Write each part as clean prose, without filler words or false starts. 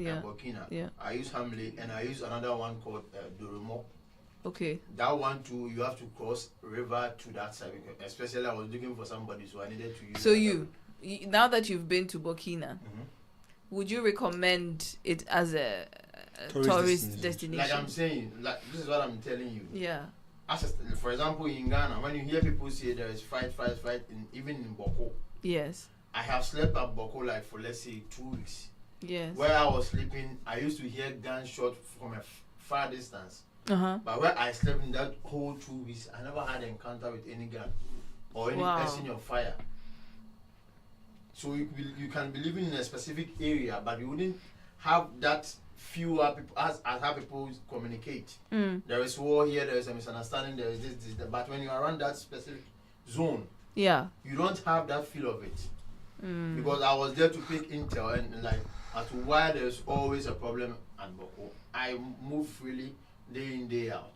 Burkina. Yeah. I use Hamlet, and I use another one called Doromo. Okay. That one too, you have to cross river to that side. Especially, I was looking for somebody, so I needed to use. So now that you've been to Burkina, would you recommend it as a tourist destination? Like I'm saying, like this is what I'm telling you. Yeah. For example, in Ghana, when you hear people say there is fight, even in Boko. Yes. I have slept at Boko like for let's say 2 weeks. Yes. Where I was sleeping, I used to hear gunshot from a far distance. But where I slept in that whole 2 weeks, I never had an encounter with any gun or any person of fire. So you can be living in a specific area, but you wouldn't have that fewer people as how people communicate. There is war here, there is a misunderstanding, there is this, but when you are around that specific zone, you don't have that feel of it. Because I was there to pick intel and like as to why there's always a problem at Boko. I move freely day in, day out.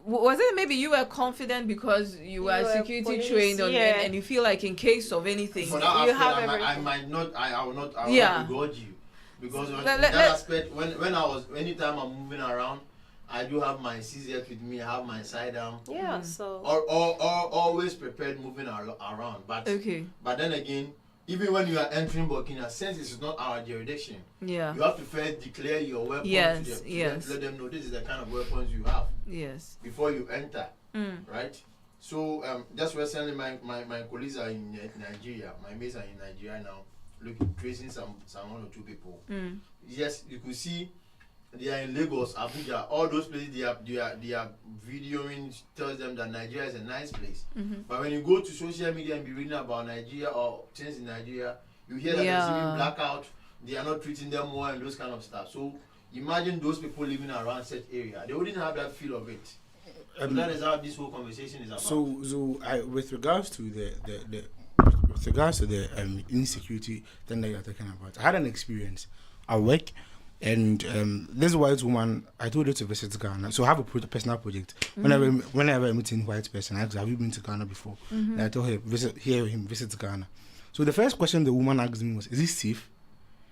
Was it maybe you were confident because you were security trained and you feel like in case of anything for that you aspect, I will not begrudge you, because in that aspect anytime I'm moving around, I do have my CZ with me, I have my side down. So or always prepared moving around. But then again, even when you are entering Burkina, since it's not our jurisdiction, you have to first declare your weapons to them, to let them know this is the kind of weapons you have. Before you enter, right? So just recently, my colleagues are in Nigeria. My mates are in Nigeria now, tracing some 1 or 2 people. Yes, you could see they are in Lagos, Abuja, all those places. They are videoing, tells them that Nigeria is a nice place. But when you go to social media and be reading about Nigeria or things in Nigeria, you hear that there's even blackout. They are not treating them well and those kind of stuff. So imagine those people living around such area. They wouldn't have that feel of it. So that is how this whole conversation is about. So with regards to the insecurity thing that you're talking about, I had an experience at work. And this white woman, I told her to visit Ghana. So I have a personal project. Whenever I meet a white person, I ask, have you been to Ghana before? And I told her, visit Ghana. So the first question the woman asked me was, is it safe?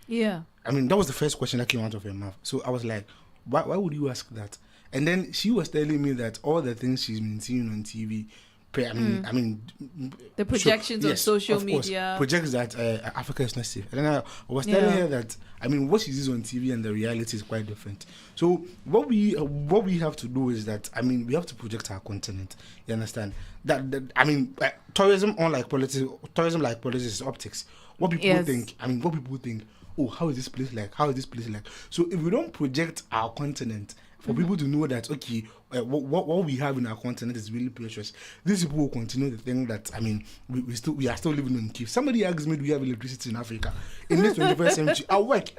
Yeah. I mean, that was the first question that came out of her mouth. So I was like, why would you ask that? And then she was telling me that all the things she's been seeing on TV, I mean, the projections on social media projects that Africa is not safe. And then I was telling her that what she sees on TV and the reality is quite different. So what we have to do is that we have to project our continent. You understand that tourism, unlike politics, tourism like politics is optics. What people think. What people think. Oh, how is this place like? How is this place like? So if we don't project our continent for people to know that what we have in our continent is really precious, these people will continue to think that we are still living on keep. Somebody asked me, do we have electricity in Africa in this 21st century? At work,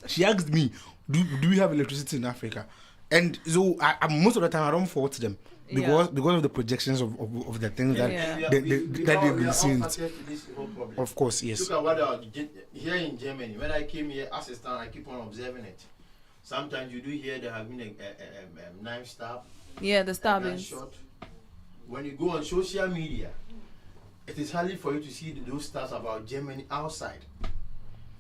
she asked me, do we have electricity in Africa? And so most of the time I don't fault them because of the projections of the things that they've been seeing. Of course, yes. Look at what here in Germany. When I came here as a student, I keep on observing it. Sometimes you do hear there have been a knife stab. Yeah, the stabbings. When you go on social media, it is hardly for you to see those stuff about Germany outside.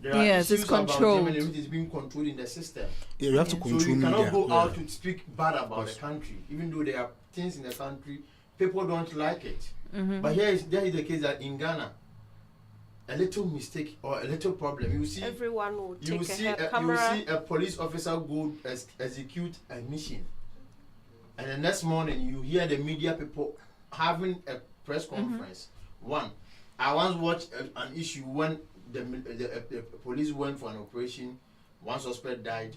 There are issues it's controlled. About Germany which is being controlled in the system. Yeah, you have to control So you cannot media. go out to speak bad about the country, even though there are things in the country people don't like it. But there is the case that in Ghana, a little mistake or a little problem, you see everyone will take camera. You see a police officer go execute a mission, and the next morning you hear the media people having a press conference. I once watched an issue when the police went for an operation, one suspect died,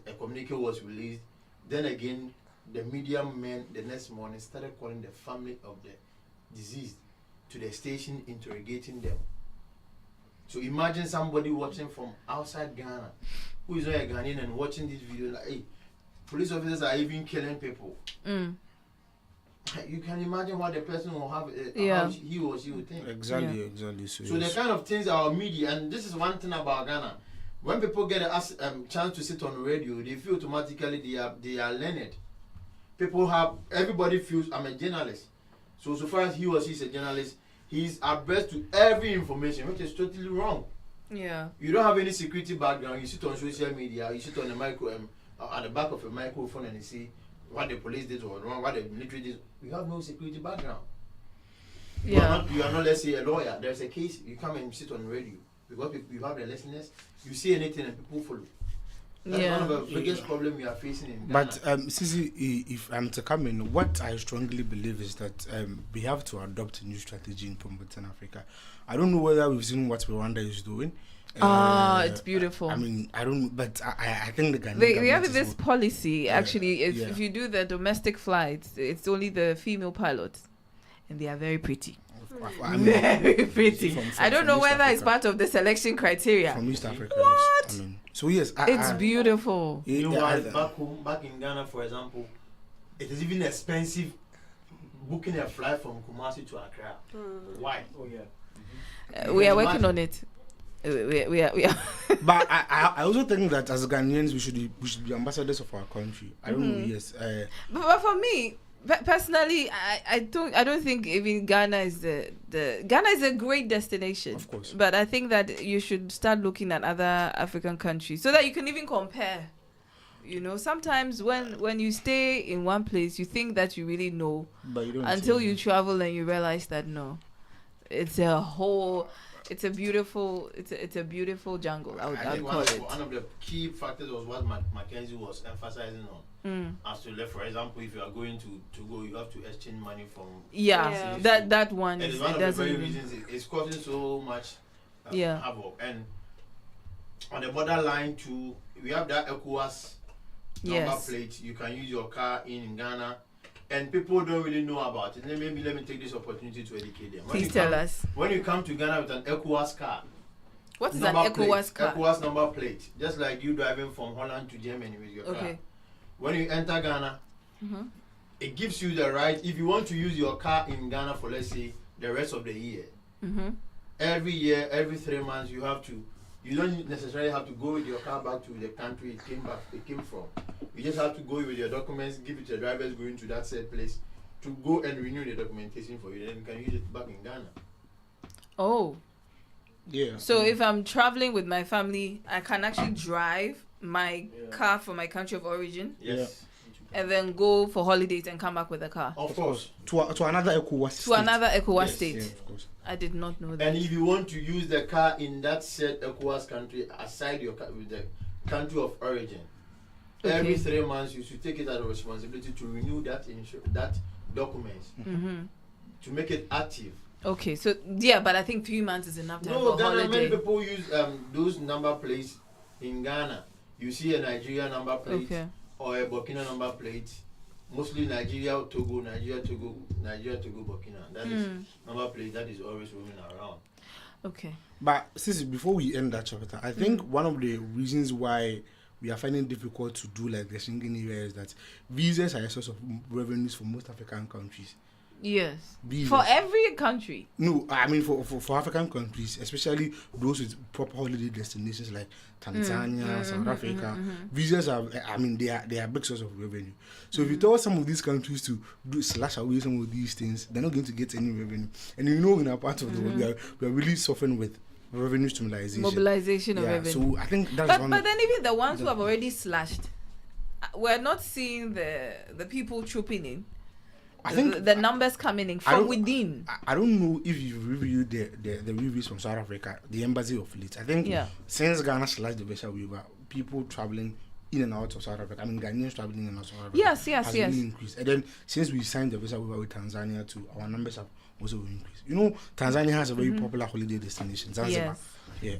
a communique was released. Then again, the media men the next morning started calling the family of the deceased to the station, interrogating them. So imagine somebody watching from outside Ghana, who is not a Ghanaian, and watching this video like, hey, police officers are even killing people. You can imagine what the person will have, how he or she would think. Exactly. So the kind of things our media, and this is one thing about Ghana, when people get a chance to sit on radio, they feel automatically they are learned. Everybody feels I'm a journalist. So far as he or she is a journalist, he's abreast to every information, which is totally wrong. Yeah. You don't have any security background. You sit on social media. You sit on the at the back of a microphone and you see what the police did or wrong, what the military did. You have no security background. You are not, let's say, a lawyer. There's a case. You come and sit on the radio because you have the listeners. You say anything and people follow. That's one of the biggest problems we are facing in Ghana. But Sisi, if I'm to come in, what I strongly believe is that we have to adopt a new strategy in Promoting Africa. I don't know whether we've seen what Rwanda is doing. It's beautiful. I mean, I don't, but I think the Ghanaian they have this policy. Actually, if you do the domestic flights, it's only the female pilots, and they are very pretty. I mean, very pretty. I don't know whether it's part of the selection criteria. From East Africa. What? Yes. I mean, so yes, it's beautiful. Back in Ghana, for example, it is even expensive booking a flight from Kumasi to Accra. Why? Oh yeah. We are working on it. We are. But I also think that as Ghanaians we should be ambassadors of our country. I don't know. Yes. But for me personally, I don't think even Ghana is Ghana is a great destination. Of course. But I think that you should start looking at other African countries so that you can even compare. You know, sometimes when you stay in one place, you think that you really know, but you don't until you travel and you realize that no, it's a beautiful jungle. I'd call it. One of the key factors was what Mackenzie was emphasizing on. As to, for example, if you are going to go, you have to exchange money from. That one. And it's one of the very reasons it's causing so much havoc. And on the borderline too, we have that ECOWAS number plate. You can use your car in Ghana. And people don't really know about it. Let me take this opportunity to educate them. Please tell us. When you come to Ghana with an ECOWAS car. What is an ECOWAS car? ECOWAS number plate. Just like you driving from Holland to Germany with your car. When you enter Ghana, it gives you the right, if you want to use your car in Ghana for, let's say, the rest of the year. Every year, every 3 months, you don't necessarily have to go with your car back to the country it came from. You just have to go with your documents, give it to the drivers going to that said place to go and renew the documentation for you. Then you can use it back in Ghana. Oh. Yeah. So if I'm traveling with my family, I can actually drive my car from my country of origin. Yes. And then go for holidays and come back with the car. Of course. To another ECOWAS state. To another ECOWAS state. Yeah, of course. I did not know that. And if you want to use the car in that said ECOWAS country aside your with the country of origin, every 3 months you should take it as a responsibility to renew that document to make it active. Okay, so but I think 3 months is enough time for Ghana, holiday. many people use those number plates in Ghana. You see a Nigeria number plate or a Burkina number plate. Mostly Nigeria, Togo, Burkina. That is number plate that is always roaming around. Okay. But before we end that chapter, I think one of the reasons why we are finding it difficult to do like the Schengen area is that visas are a source of revenues for most African countries. Yes. Visas. For every country. No, I mean for African countries, especially those with proper holiday destinations like Tanzania, South Africa. Visas are, they are big source of revenue. So if you tell some of these countries to slash away some of these things, they're not going to get any revenue. And in our part of the world, we are really suffering with revenue stimulation. Mobilization of revenue. So I think that's but then even the ones who have already slashed, we're not seeing the people trooping in. I think the numbers coming in from within. I don't know if you've reviewed the reviews from South Africa, the embassy of late. I think since Ghana slashed the visa waiver, people traveling in and out of South Africa, Ghanaians traveling in and out of South Africa has really increased. And then since we signed the visa waiver with Tanzania too, our numbers have also increased. You know, Tanzania has a very popular holiday destination, Zanzibar. Yeah,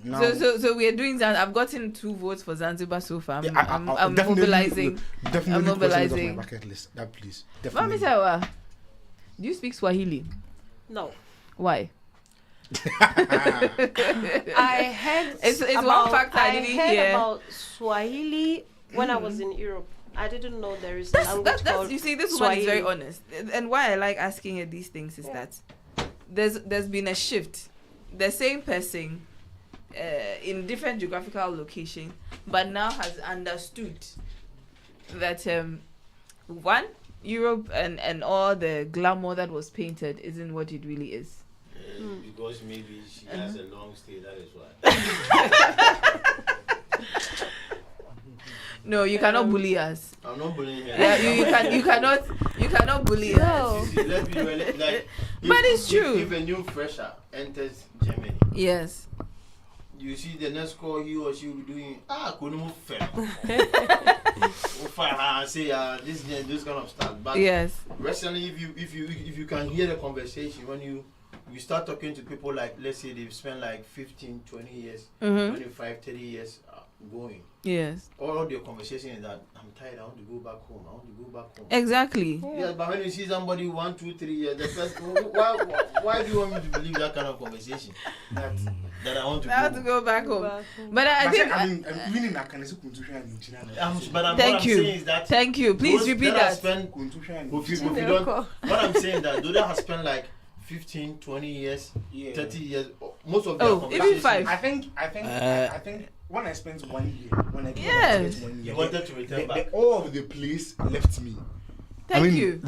now. So we are doing that. I've gotten 2 votes for Zanzibar so far. I'm mobilizing. Definitely, I'm mobilizing. On my bucket list. That please. Definitely. Mami, do you speak Swahili? No. Why? I heard. It's one fact I didn't hear about Swahili when I was in Europe. I didn't know there is a language called you see, this woman is very honest, and why I like asking her these things is that there's been a shift. The same person in different geographical location, but now has understood that Europe and all the glamour that was painted isn't what it really is. because maybe she has a long stay. That is why. No, you cannot bully us. I'm not bullying her. Yeah, you cannot bully us. Let's be really, like, but it's true. If a new fresher enters Germany, yes, you see the next call he or she will be doing. Couldn't move fair. Say this kind of stuff. But yes, recently, if you can hear the conversation when you start talking to people, like, let's say they've spent like 15, 20 years, 25, 30 years going. Yes. All the conversation is that I'm tired, I want to go back home. Exactly. Yeah, but when you see somebody 1, 2, 3 years, the first why do you want me to believe that kind of conversation? That I want to go back home. But I think even in that thank you. Saying is that thank you. Please repeat that. What I'm saying that those that have spent like 15, 20 years, 30 years, most of them even 5. I think when I spent 1 year, when I spent 1 year, you wanted to return back. All of the place left me. Thank you.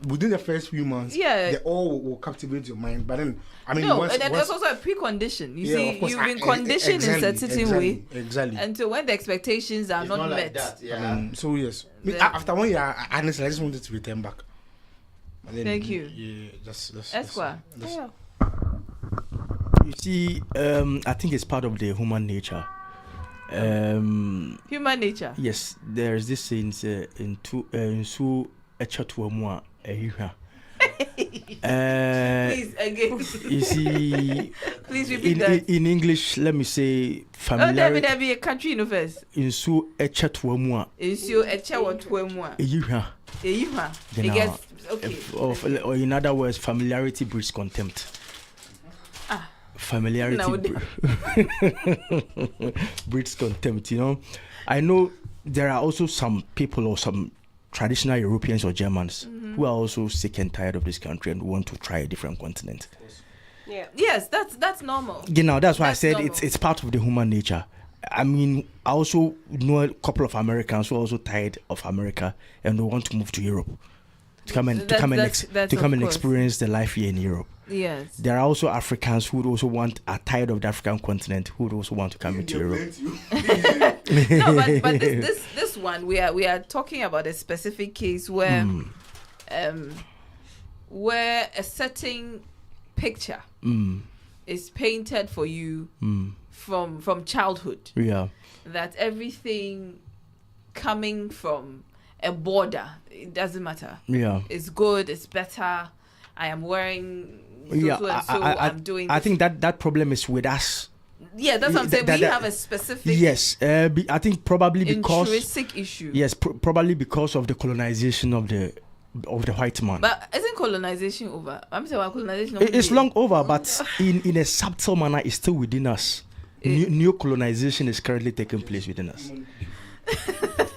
Within the first few months, they all will captivate your mind. But then, and there's also a precondition. You see, you've been conditioned in a certain way. Exactly. Until when the expectations are not met. Like that, yeah. So yes, after 1 year, honestly, I just wanted to return back. Then, thank you. Yeah, that's Esquire. You see, I think it's part of the human nature. Human nature. Yes, there's this saying in su echatuamua ehiha. Please again. You see, please repeat that. In English, let me say familiarity. There be a country in first. In su echatuamua. In su echatuamua. Ehiha. Ehiha. It gets okay. Or in other words, familiarity breeds contempt. Familiarity breeds contempt, you know. I know there are also some people or some traditional Europeans or Germans who are also sick and tired of this country and want to try a different continent. Yeah. Yes, that's normal. You know, that's why I said it's part of the human nature. I mean, I also know a couple of Americans who are also tired of America and they want to move to Europe to come and experience the life here in Europe. Yes. There are also Africans who also are tired of the African continent, who would also want to come into Europe. No, but this one we are talking about a specific case where a certain picture is painted for you from childhood. Yeah. That everything coming from a border, it doesn't matter. Yeah. It's good, it's better. I am wearing I'm doing I think that problem is with us. Yeah, that's what I'm saying. We have a specific I think probably because intrinsic issue. Yes, probably because of the colonization of the white man. But isn't colonization over? I'm saying colonization it's long over, but in a subtle manner it's still within us. New colonization is currently taking place within us.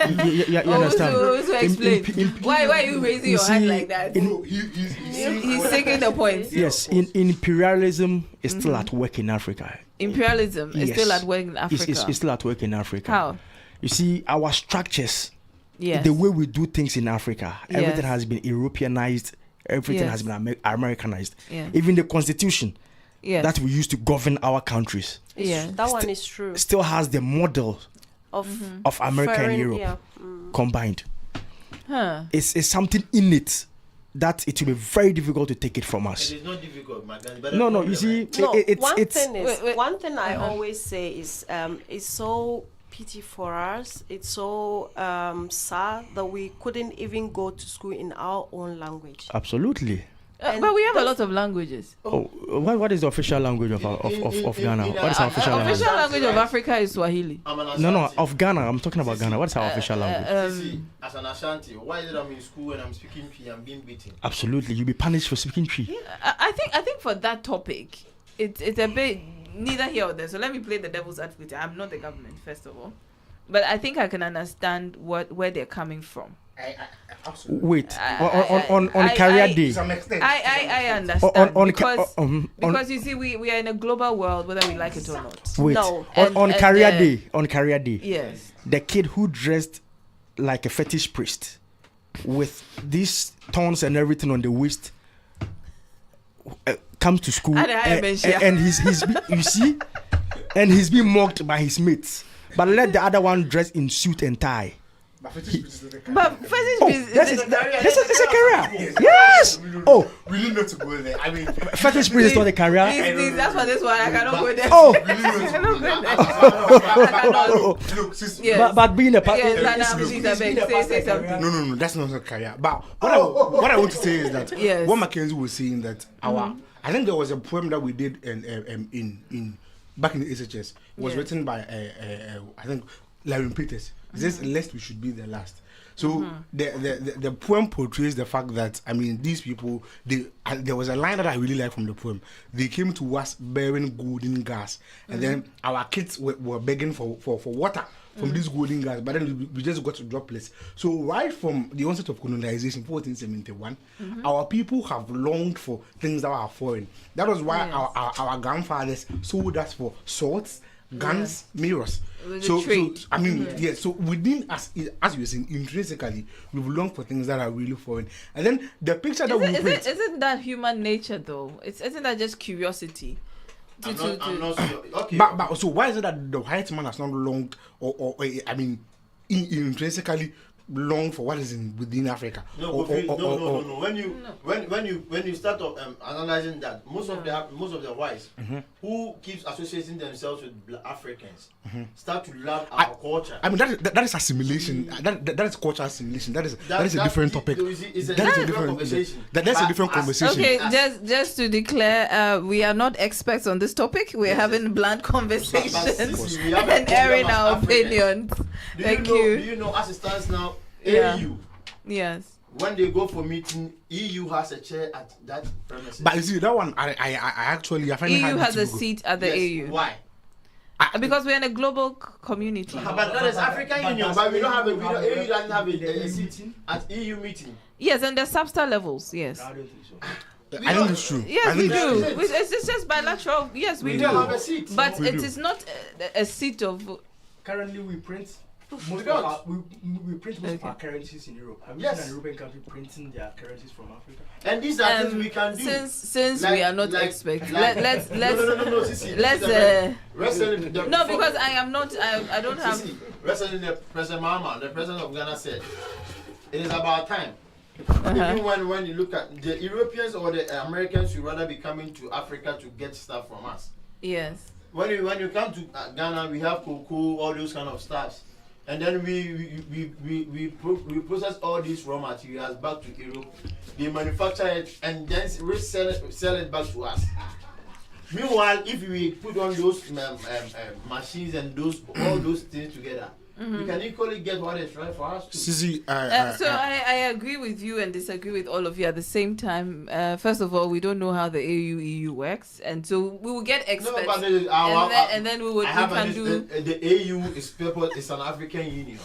You understand? So explain. Why are you raising your hand like that? He's taking the point. Yes, imperialism is still at work in Africa. Imperialism is still at work in Africa. It's still at work in Africa. How? You see, our structures, the way we do things in Africa, everything has been Europeanized, everything has been Americanized. Even the constitution that we use to govern our countries. That one is true. Still has the model of America and Europe combined. It's something in it that it will be very difficult to take it from us. It is not difficult, madam. No, you see, one thing I always say is it's so pity for us. It's so sad that we couldn't even go to school in our own language. But we have a lot of languages. What is the official language of Ghana? What is our official language? Official language of Africa is Swahili. No, of Ghana. I'm talking about Ghana. What is our official language? As an Ashanti, why is it I'm in school and I'm speaking Twi and being beaten? Absolutely, you'll be punished for speaking Twi. I think for that topic, it's a bit neither here or there. So let me play the devil's advocate. I'm not the government, first of all, but I think I can understand where they're coming from. Wait, on career day. I understand because you see we are in a global world whether we like it or not. Wait, no. On career day. Yes. The kid who dressed like a fetish priest with these thorns and everything on the waist comes to school and he's you see, and he's being mocked by his mates. But let the other one dress in suit and tie. Fetish is a career. Yes. Oh, we need not to go there. I mean, fetish priest is not a career. That's for this one. I cannot go there. Oh, but being a say something. No, that's not a career. But what I want to say is that what Mackenzie was saying that I think there was a poem that we did in back in the SHS was written by I think Larry Peters. It says, lest we should be the last. So the poem portrays the fact that, I mean, these people, there was a line that I really like from the poem. They came to us bearing golden gas, and then our kids were begging for water from this golden gas, but then we just got droplets. So right from the onset of colonization, 1471, our people have longed for things that are foreign. That was why our grandfathers sold us for swords, guns, mirrors. So I mean, so within us, as you were saying, intrinsically, we've longed for things that are really foreign. And then the picture that isn't that human nature though? Isn't that just curiosity? I'm not sure. Okay. But so why is it that the white man has not longed or I mean, intrinsically long for what is within Africa? No. When you start analyzing that, most of the whites who keeps associating themselves with Africans start to love our culture. I mean that is assimilation. That is cultural assimilation. That is a different topic. It's a different conversation. That's a different conversation. Okay, just to declare, we are not experts on this topic. We are having blunt conversations and airing our opinions. Thank you. Do you know as it stands now? AU. Yes. When they go for meeting, EU has a chair at that premises. But you see that one, I actually I find EU has a seat at the AU. Why? Because we're in a global community. But that is African Union. But we don't have EU doesn't have a seat at EU meeting. Yes, and the substar levels. Yes. I don't think so. I think it's true. Yes, we do. It's just bilateral. Yes, we do. Have a seat. But it is not a seat of. Currently, we print. Most of our currencies in Europe. Have you seen an European country printing their currencies from Africa? And these are things we can do. Since we are not experts, let's no, because I am not. I don't have. President Mahama, the president of Ghana, said it is about time. Even when you look at the Europeans or the Americans, you rather be coming to Africa to get stuff from us. Yes. When you come to Ghana, we have cocoa, all those kind of stuffs. And then we process all these raw materials back to Europe. They manufacture it and then sell it back to us. Meanwhile, if we put on those machines and all those things together, we can equally get what is right for us too. I agree with you and disagree with all of you at the same time. First of all, we don't know how the EU works, and so we will get experts. No, but and then we can do. The AU is an African Union.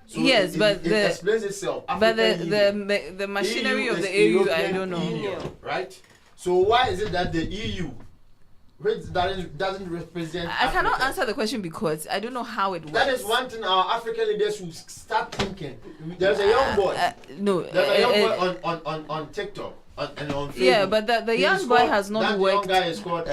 So yes, but it explains itself. But the machinery of the AU, I don't know. Union, right? So why is it that the EU doesn't represent I Africa? cannot answer the question because I don't know how it works. That is one thing our African leaders should start thinking. There's a young boy. There's a young boy on TikTok and on Facebook. Yeah, but the young boy has not worked. That young guy is called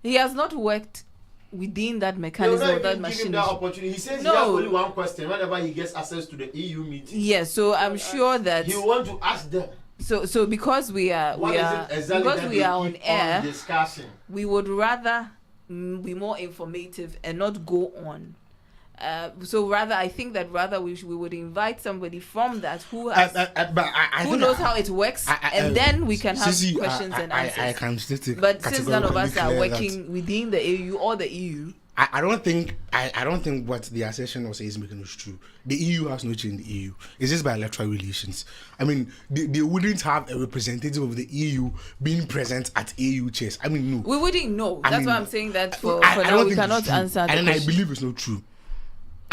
he has not worked within that mechanism or that machine. That opportunity. He says he has only one question whenever he gets access to the EU meeting. Yes, so I'm sure that he want to ask them. So because we are on air, we would rather be more informative and not go on. So rather, I think that we would invite somebody from that who knows how it works, and then we can have questions and answers. But since none of us are working within the AU or the EU. I don't think what the assertion of is making is true. The EU has no change in the EU. It's just bilateral relations. I mean, they wouldn't have a representative of the EU being present at EU chairs. I mean, no. We wouldn't know. That's why I'm saying that for now we cannot answer the question. And I believe it's not true.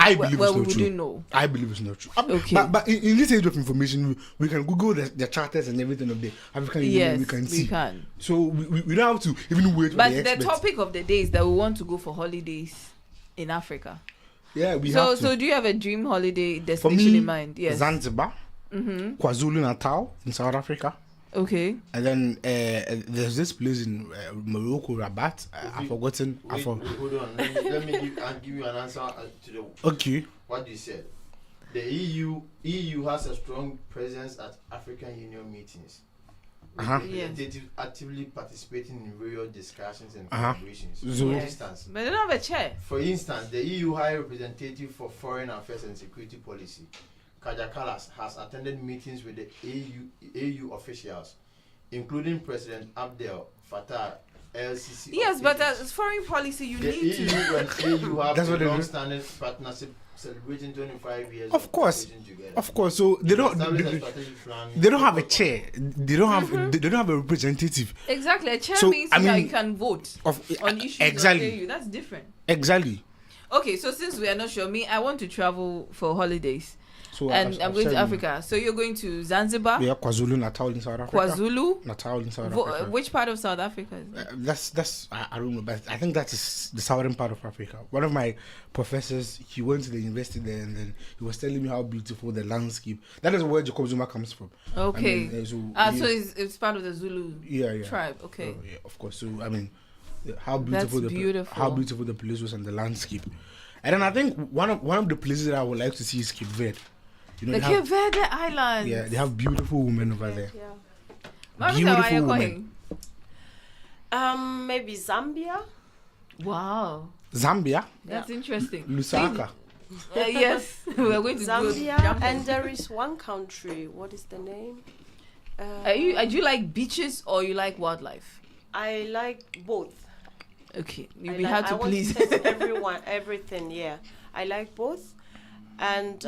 I believe it's not true. Know. I believe it's not true. Okay. But in this age of information, we can Google the charters and everything of the African Union. We can see. Can. So we don't have to even wait. But the topic of the day is that we want to go for holidays in Africa. Yeah, we have to. So do you have a dream holiday destination in mind? Yes. Zanzibar, KwaZulu-Natal in South Africa. Okay. And then there's this place in Morocco, Rabat. I've forgotten. Hold on. Let me give you an answer to the. Okay. What you said. The EU has a strong presence at African Union meetings. Representatives actively participating in various discussions and collaborations. So, for instance, but they don't have a chair. For instance, the EU High Representative for Foreign Affairs and Security Policy, Kaja Kallas, has attended meetings with the EU officials, including President Abdel Fattah el-Sisi. Yes, but as foreign policy, you the need EU to. and EU have a long-standing partnership celebrating 25 years. Of course. So they don't have a chair. They don't have a representative. Exactly, a chair means that you can vote on issues. Exactly. That's different. Exactly. Okay, so since we are not sure, I want to travel for holidays. So and I'm going to Africa. So you're going to Zanzibar? Yeah, KwaZulu-Natal in South Africa. KwaZulu-Natal in South Africa. Which part of South Africa is that? I don't know, but I think that is the southern part of Africa. One of my professors, he went to the university there, and then he was telling me how beautiful the landscape. That is where Jacob Zuma comes from. Okay. So it's part of the Zulu tribe. Okay. Yeah, of course. So how beautiful how beautiful the place was and the landscape. And then I think one of the places that I would like to see is Cape Verde. The Cape Verde Islands. Yeah, they have beautiful women over there. Yeah. Beautiful women. Maybe Zambia. Wow. Zambia? That's interesting. Lusaka. Yes, we're going to Zambia. And there is one country. What is the name? Do you like beaches or you like wildlife? I like both. Okay, you have to please everything. Yeah, I like both. And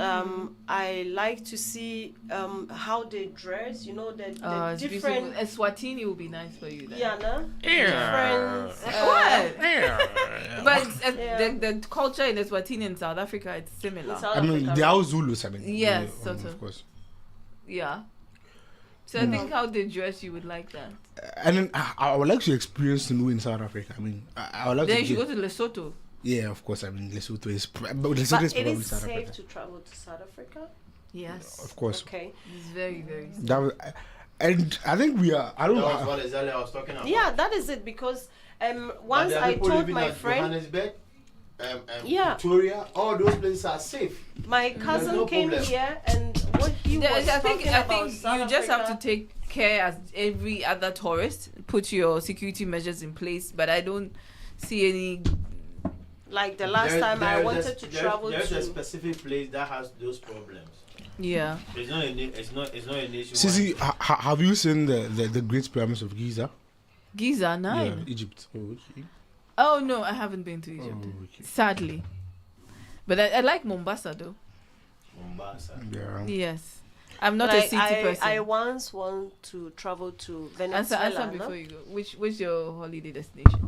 I like to see how they dress. You know, the different. Eswatini will be nice for you. Then. Yeah, no. Different. What? But the culture in Eswatini and South Africa, it's similar. They are Zulus. Yes, sort of. Of course. Yeah. So I think how they dress, you would like that. And then I would like to experience the new in South Africa. I would like then you should go to Lesotho. Yeah, of course. Lesotho is probably South Africa. But it is safe to travel to South Africa? Yes. Of course. Okay. It's very, very safe. And I think we are... I don't know. That's what exactly I was talking about. Yeah, that is it. Because once I told my friend... Johannesburg, Victoria, all those places are safe. My cousin came here and what he was I think you just have to take care as every other tourist. Put your security measures in place. But I don't see any... Like the last time I wanted to travel to... There's a specific place that has those problems. Yeah. It's not a nation. Sisi, have you seen the Great Pyramids of Giza? Giza, no. Yeah, Egypt. Oh, okay. Oh, no, I haven't been to Egypt. Oh, okay. Sadly. But I like Mombasa, though. Mombasa. Yeah. Yes. I'm not a city person. I once want to travel to Venezuela. Answer before you go. Which your holiday destination?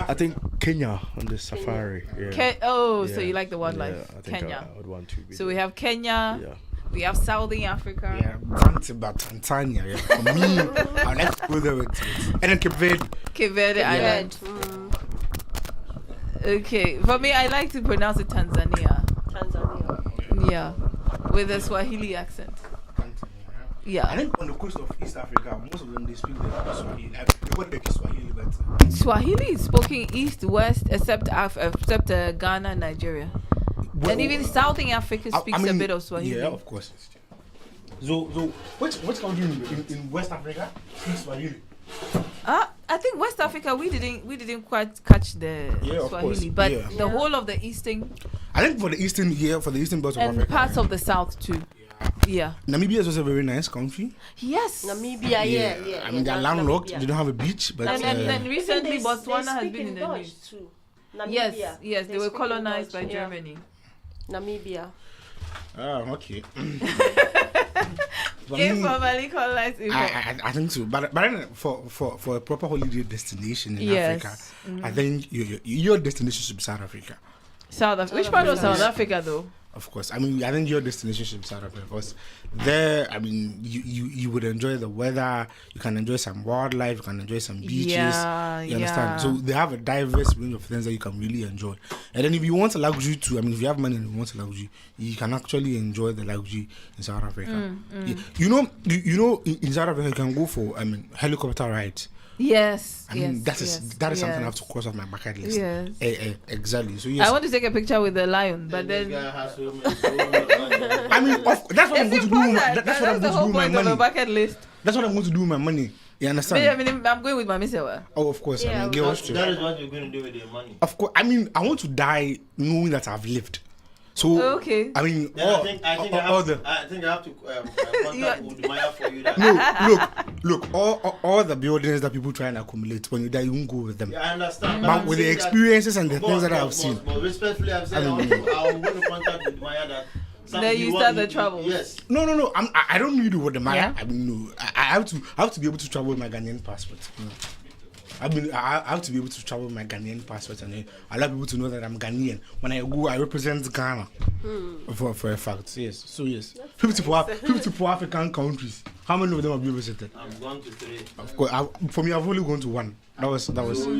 I think Kenya on the safari. Yeah. So you like the wildlife? Yeah, I think Kenya. I would want to be so there. we have Kenya. Yeah. We have Southern Africa. Yeah, Zanzibar, Tanzania. Yeah. For me, I like to go there with it. And then Cape Verde. Cape Verde Island. Okay, for me, I like to pronounce it Tanzania. Yeah, with a Swahili accent. Yeah. I think on the coast of East Africa, most of them they speak the Swahili. They speak Swahili, but Swahili is spoken east, west, except Ghana and Nigeria. And even Southern Africa speaks a bit of Swahili. Yeah, of course. So which country in West Africa speaks Swahili? I think West Africa we didn't quite catch the Swahili, but the whole of the eastern. I think for the eastern parts of Africa and parts of the south too. Yeah. Namibia is also a very nice country. Yes. Namibia, yeah. I mean, they're landlocked. Namibia. They don't have a beach, but and then recently Botswana has been in the news too. Namibia. Yes, they were colonized by Germany. Namibia. Okay. Informally colonized. I think so, but for a proper holiday destination in Africa, I think your destination should be South Africa. Which part of South Africa though? Of course. I mean, I think your destination should be South Africa because there, I mean, you would enjoy the weather, you can enjoy some wildlife, you can enjoy some beaches. You understand? So they have a diverse range of things that you can really enjoy. And then if you want a luxury too, I mean, if you have money and you want a luxury, you can actually enjoy the luxury in South Africa. You know, in South Africa, you can go for, helicopter rides. Yes. I mean, that is something I have to cross off my bucket list. Yes. Exactly. So yes. I want to take a picture with the lion, but then I mean, that's what I'm going to do. That's what I'm going to do with my money. Bucket list. That's what I'm going to do with my money. You understand? I mean, I'm going with my Mr. Oh, of course. Yeah, I mean, that is what you're going to do with your money. Of course. I mean, I want to die knowing that I've lived. So okay. I mean, I think I have to contact Udumaya for you. Look, all the buildings that people try and accumulate, when you die, you won't go with them. Yeah, I understand. But with the experiences and the things that I've seen. But respectfully, I'm saying I'm going to contact Udumaya that. Then you start the trouble. Yes. No. I don't need to with the Maya. Yeah? I mean, no. I have to be able to travel with my Ghanaian passport. I mean, I have to be able to travel with my Ghanaian passport, and I allow people to know that I'm Ghanaian. When I go, I represent Ghana for a fact. Yes. So yes, 54 African countries. How many of them have you visited? I've gone to 3. Of course, for me, I've only gone to 1. That was. I've gone to 3.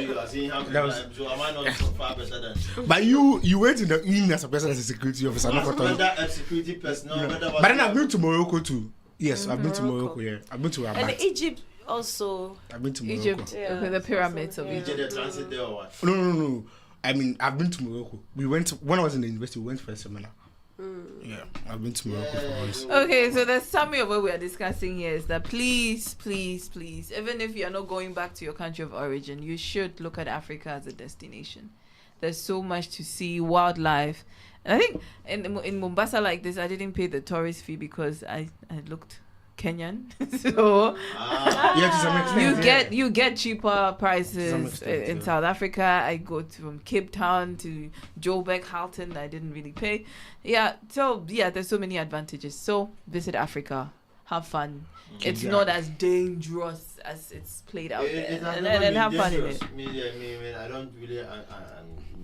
You are saying how many times? So am I not far better than? But you went in as a person as a security officer. Whether a security personnel, but then I've been to Morocco too. Yes, I've been to Morocco. Yeah, I've been to Rabat. And Egypt also. I've been to Morocco. Egypt. Yeah. Okay, the pyramids of Egypt. Did they transit there or what? No. I mean, I've been to Morocco. We went when I was in the university. We went for a seminar. Yeah, I've been to Morocco for once. Okay, so the summary of what we are discussing here is that please, even if you are not going back to your country of origin, you should look at Africa as a destination. There's so much to see, wildlife. And I think in Mombasa like this, I didn't pay the tourist fee because I looked Kenyan. So you get cheaper prices in South Africa. I go from Cape Town to Joburg, Halton. I didn't really pay. There's so many advantages. So visit Africa, have fun. It's not as dangerous as it's played out there, and have fun in it. I don't really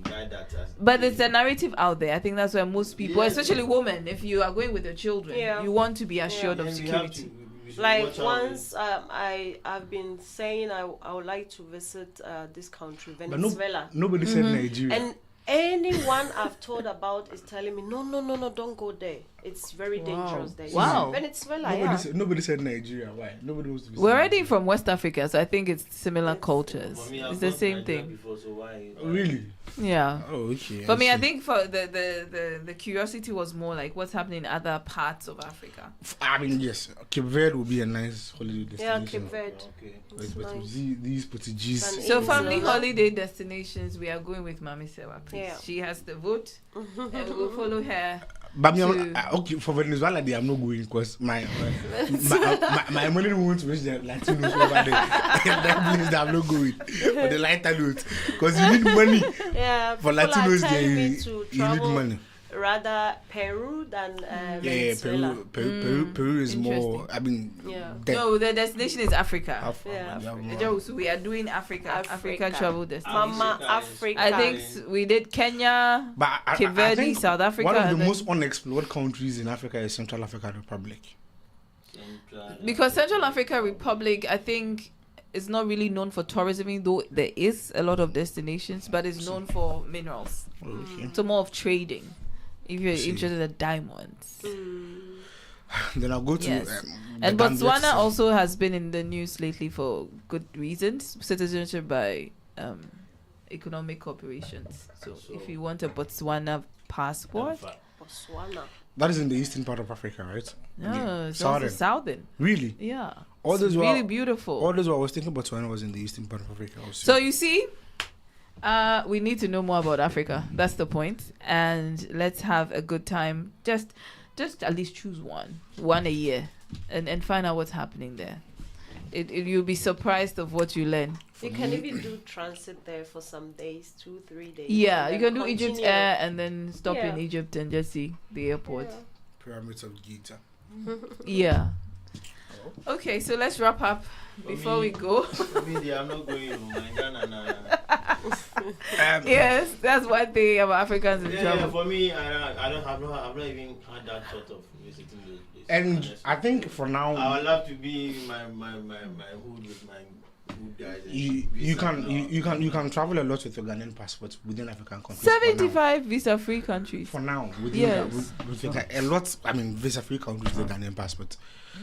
guide that. But there's a narrative out there. I think that's where most people, especially women, if you are going with your children, you want to be assured of security. Like once I've been saying I would like to visit this country, Venezuela. Nobody said Nigeria. And anyone I've told about is telling me no, don't go there. It's very dangerous there. Wow. Venezuela, nobody said Nigeria. Why? Nobody wants to visit. We're already from West Africa, so I think it's similar cultures. It's the same thing. Before, so why? Really? Yeah. Oh, okay. For me, I think for the curiosity was more like what's happening in other parts of Africa. I mean, yes, Cape Verde will be a nice holiday destination. Yeah, Cape Verde. Okay. But nice. These Portuguese. So family holiday destinations, we are going with Mami Sewa, please. Yeah. She has the vote, and we'll follow her. But okay, for Venezuela, I'm not going because my money won't reach the Latinos over there. That means that I'm not going for the lighter note because you need money. Yeah, for Latinos, you need money. Rather Peru than Venezuela. Peru is more. I mean, no, the destination is Africa. Africa. We are doing Africa travel destination. Mama Africa. I think we did Kenya, Cape Verde, South Africa. One of the most unexplored countries in Africa is Central African Republic. Because Central African Republic, I think, is not really known for tourism, even though there is a lot of destinations, but it's known for minerals. Okay. So more of trading. If you're interested in diamonds, then I'll go to. Yes. And Botswana also has been in the news lately for good reasons. Citizenship by economic corporations. So if you want a Botswana passport, Botswana. That is in the eastern part of Africa, right? No, it's also southern. Really? Yeah. It's really beautiful. All this while I was thinking Botswana was in the eastern part of Africa. So you see. We need to know more about Africa. That's the point. And let's have a good time. Just at least choose one a year, and find out what's happening there. You'll be surprised of what you learn. You can even do transit there for some days, 2-3 days. Yeah, you can do Egypt Air and then stop in Egypt and just see the airport. Yeah. Pyramids of Giza. Yeah. Okay, so let's wrap up before we go. I'm not going to Yes, that's one thing about Africans in trouble. Yeah, for me, I've not even had that thought of visiting those places. And honestly. I think for now, I would love to be in my hood with my hood guys. You can travel a lot with your Ghanaian passport within African countries. 75 visa-free countries. For now, with a lot. I mean, visa-free countries with the Ghanaian passport.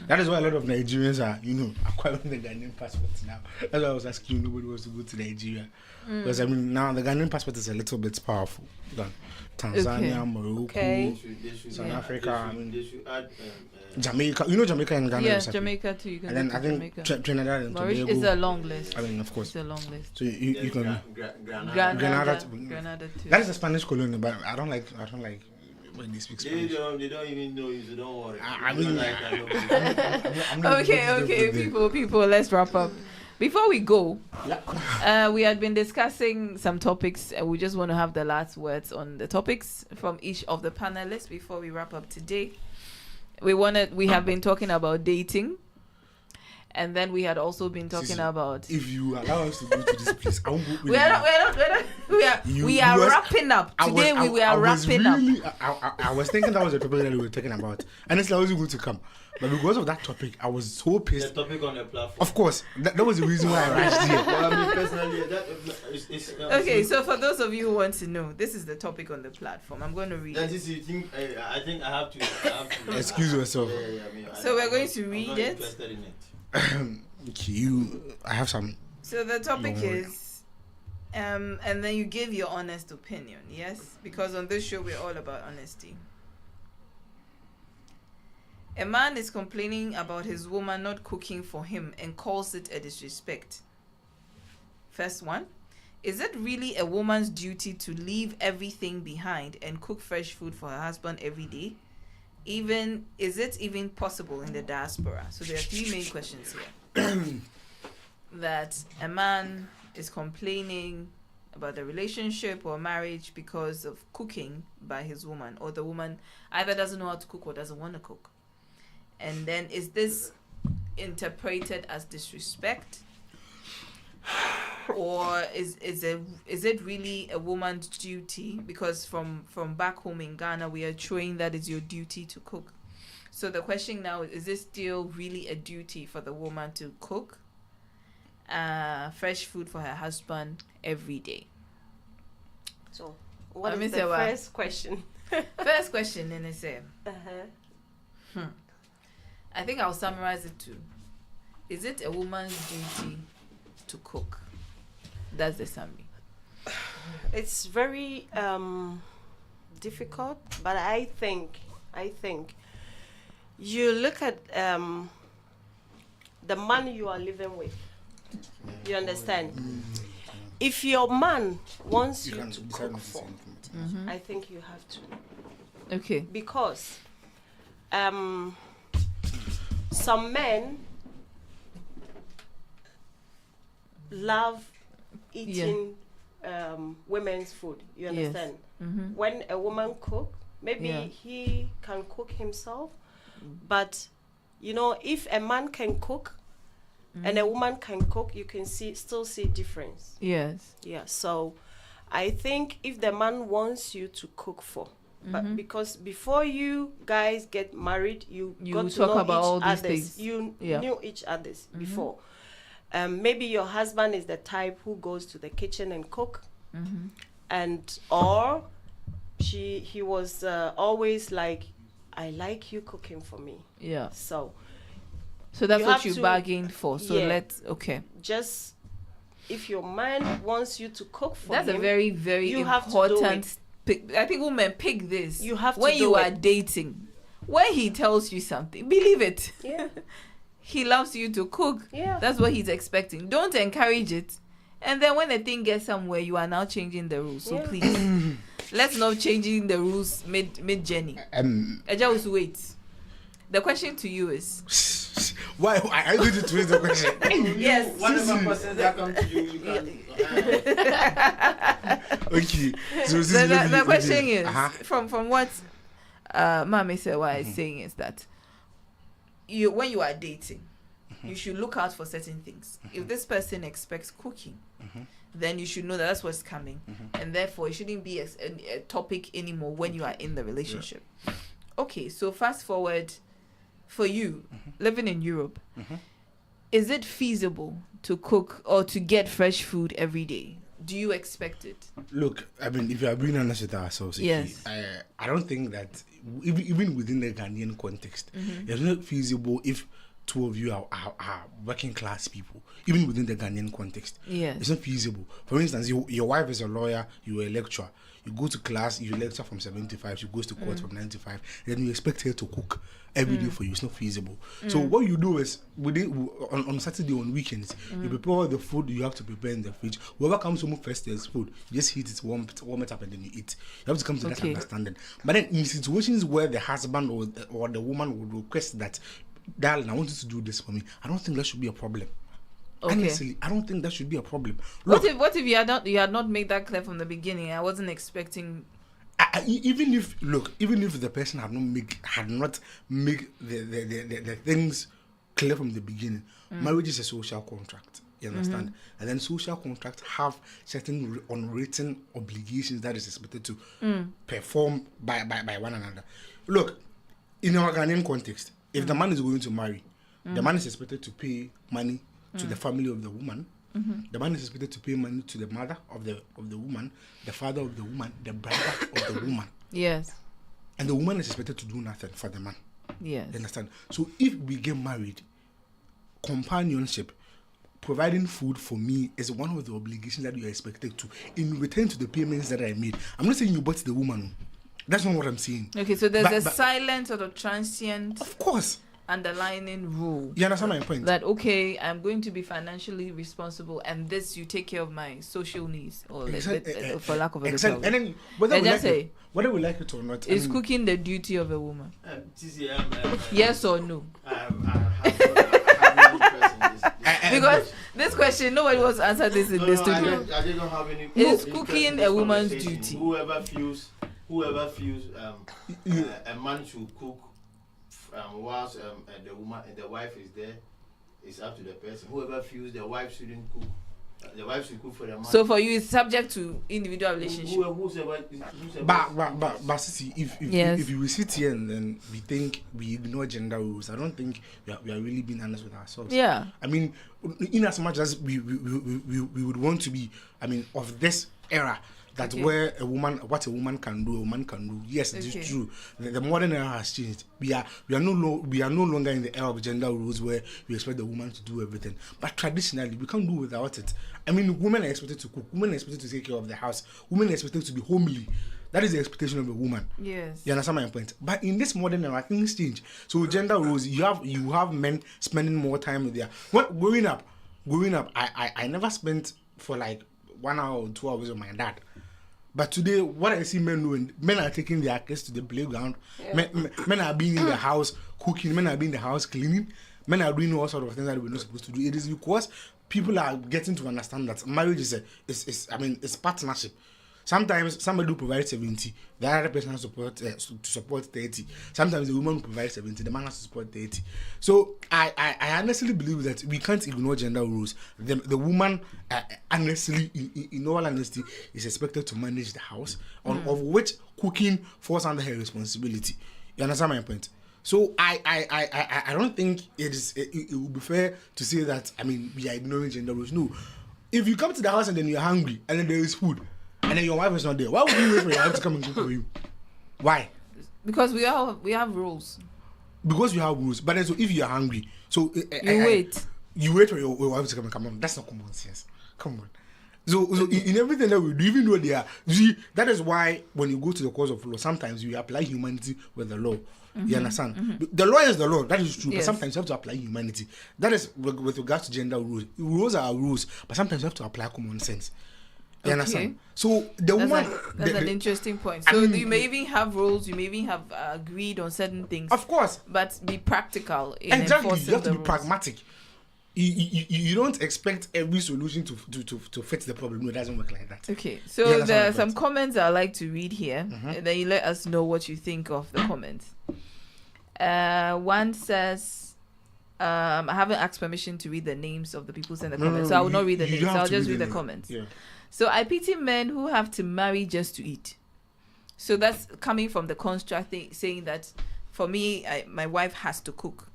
That is why a lot of Nigerians are, acquiring the Ghanaian passport now. That's why I was asking you, nobody wants to go to Nigeria. Because, I mean, now the Ghanaian passport is a little bit powerful than Tanzania, Morocco, South Africa. They should add Jamaica. Jamaica and Ghana. Yes, Jamaica too. You can and then I think Trinidad and Tobago. It's a long list. I mean, of course. It's a long list. So you can... Granada too. That is a Spanish colony, but I don't like when they speak Spanish. They don't even know you, so don't worry. I mean... Okay, people, let's wrap up. Before we go, we had been discussing some topics, and we just want to have the last words on the topics from each of the panelists before we wrap up today. We have been talking about dating, and then we had also been talking about. If you allow us to go to this place, I won't go. We are wrapping up today. We are wrapping up. I was thinking that was the topic that we were talking about, and it's always going to come. But because of that topic, I was so pissed. The topic on the platform. Of course, that was the reason why I rushed here. Well, I mean, personally, okay, so for those of you who want to know, this is the topic on the platform. I'm going to read it. I think I have to excuse yourself. So we're going to read it. Interested in it. I have some. So the topic is, and then you give your honest opinion, yes? Because on this show, we're all about honesty. A man is complaining about his woman not cooking for him and calls it a disrespect. First one, is it really a woman's duty to leave everything behind and cook fresh food for her husband every day? Is it even possible in the diaspora? So there are three main questions here. That a man is complaining about the relationship or marriage because of cooking by his woman, or the woman either doesn't know how to cook or doesn't want to cook. And then is this interpreted as disrespect? Or is it really a woman's duty? Because from back home in Ghana, we are trained that it's your duty to cook. So the question now is this still really a duty for the woman to cook fresh food for her husband every day? So what is the first question? First question, then I say. I think I'll summarize it too. Is it a woman's duty to cook? That's the summary. It's very difficult, but I think you look at the man you are living with. You understand? If your man wants you to cook for, I think you have to. Okay. Because some men love eating women's food. You understand? Yes. Mm-hmm. When a woman cooks, maybe he can cook himself, but if a man can cook and a woman can cook, you can still see difference. Yes. Yeah. So I think if the man wants you to cook for, but because before you guys get married, you got to know about all each these others. things. You knew each others before. Maybe your husband is the type who goes to the kitchen and cook, and or he was always like, I like you cooking for me. Yeah. So that's what you bargained for. So just if your man wants you to cook for him, that's a very, very important. I think women pick this. You have to when you are dating. When he tells you something, believe it. Yeah. He loves you to cook. Yeah. That's what he's expecting. Don't encourage it. And then when the thing gets somewhere, you are now changing the rules. So please, let's not changing the rules mid journey. Just wait. The question to you is why are you going to twist the question? Yes. Whatever person that comes to you can. Okay. So the question is from what Mami Sewa is saying is that when you are dating, you should look out for certain things. If this person expects cooking, then you should know that's what's coming, and therefore it shouldn't be a topic anymore when you are in the relationship. Yeah. Okay, so fast forward, for you living in Europe, is it feasible to cook or to get fresh food every day? Do you expect it? Look, I mean, if you are being honest with ourselves, yes, I don't think that even within the Ghanaian context, it's not feasible if two of you are working class people, even within the Ghanaian context. Yes. It's not feasible. For instance, your wife is a lawyer, you're a lecturer. You go to class, you lecture from 7 to 5, she goes to court from 9 to 5, then you expect her to cook every day for you. It's not feasible. So what you do is, on Saturday, on weekends, you prepare the food you have to prepare in the fridge. Whoever comes home first, there's food. You just heat it, warm it up, and then you eat. You have to come to that understanding. But then in situations where the husband or the woman would request that, darling, I want you to do this for me, I don't think that should be a problem. Okay. Honestly, I don't think that should be a problem. Look, what if you had not made that clear from the beginning? I wasn't expecting. Even if the person had not made the things clear from the beginning, marriage is a social contract. You understand? And then social contracts have certain unwritten obligations that is expected to perform by one another. Look, in our Ghanaian context, if the man is going to marry, the man is expected to pay money to the family of the woman. The man is expected to pay money to the mother of the woman, the father of the woman, the brother of the woman. Yes. And the woman is expected to do nothing for the man. Yes. You understand? So if we get married, companionship, providing food for me is one of the obligations that you are expected to in return to the payments that I made. I'm not saying you bought the woman. That's not what I'm saying. Okay, so there's a silent or transient. Of course. Underlining rule. You understand my point? That okay, I'm going to be financially responsible, and this you take care of my social needs, or for lack of a better word. And then whether we like it or not, is cooking the duty of a woman? Yes or no? Because this question, nobody wants to answer this in the studio. I don't have any. Is cooking a woman's duty? Whoever feels a man should cook. Whilst the woman and the wife is there, it's up to the person. Whoever feels the wife shouldn't cook, the wife should cook for the man. So for you, it's subject to individual relationship. But see, if you sit here and then we think we ignore gender rules, I don't think we are really being honest with ourselves. Yeah. I mean, in as much as we would want to be, I mean, of this era. That where what a woman can do, a woman can do. Yes, it is true. The modern era has changed. We are no longer in the era of gender rules where we expect the woman to do everything. But traditionally, we can't do without it. I mean, women are expected to cook. Women are expected to take care of the house. Women are expected to be homely. That is the expectation of a woman. Yes. You understand my point? But in this modern era, things change. So gender rules, you have men spending more time with their. Growing up, I never spent for like 1 hour or 2 hours with my dad. But today, what I see men doing, men are taking their kids to the playground. Yeah. Men are being in the house cooking. Men are being in the house cleaning. Men are doing all sorts of things that we're not supposed to do. It is because people are getting to understand that marriage is partnership. Sometimes somebody will provide 70, the other person has to support 30. Sometimes the woman will provide 70, the man has to support 30. So I honestly believe that we can't ignore gender rules. The woman, honestly, in all honesty, is expected to manage the house, of which cooking falls under her responsibility. You understand my point? So I don't think it would be fair to say that, I mean, we are ignoring gender rules. No. If you come to the house and then you're hungry and then there is food, and then your wife is not there, why would you wait for your wife to come and cook for you? Why? Because we have rules. Because we have rules. But then, so if you are hungry, so you wait for your wife to come on. That's not common sense. Come on. So in everything that we do, even though they are, that is why when you go to the courts of law, sometimes you apply humanity with the law. You understand? Mm-hmm. The law is the law. That is true. Yes. But sometimes you have to apply humanity. That is with regards to gender rules. Rules are rules, but sometimes you have to apply common sense. You understand? So that's an interesting point. So you may even have rules, you may even have agreed on certain things. Of course. But be practical in exactly. enforcing You have to be rules. pragmatic. You don't expect every solution to fit the problem. No, it doesn't work like that. Okay. So there are some comments I'd like to read here. Mm-hmm. And then you let us know what you think of the comments. One says, I haven't asked permission to read the names of the people in the comments, so I will not read the names. I'll just read the comments. Yeah. So I pity men who have to marry just to eat. So that's coming from the construct saying that for me, my wife has to cook.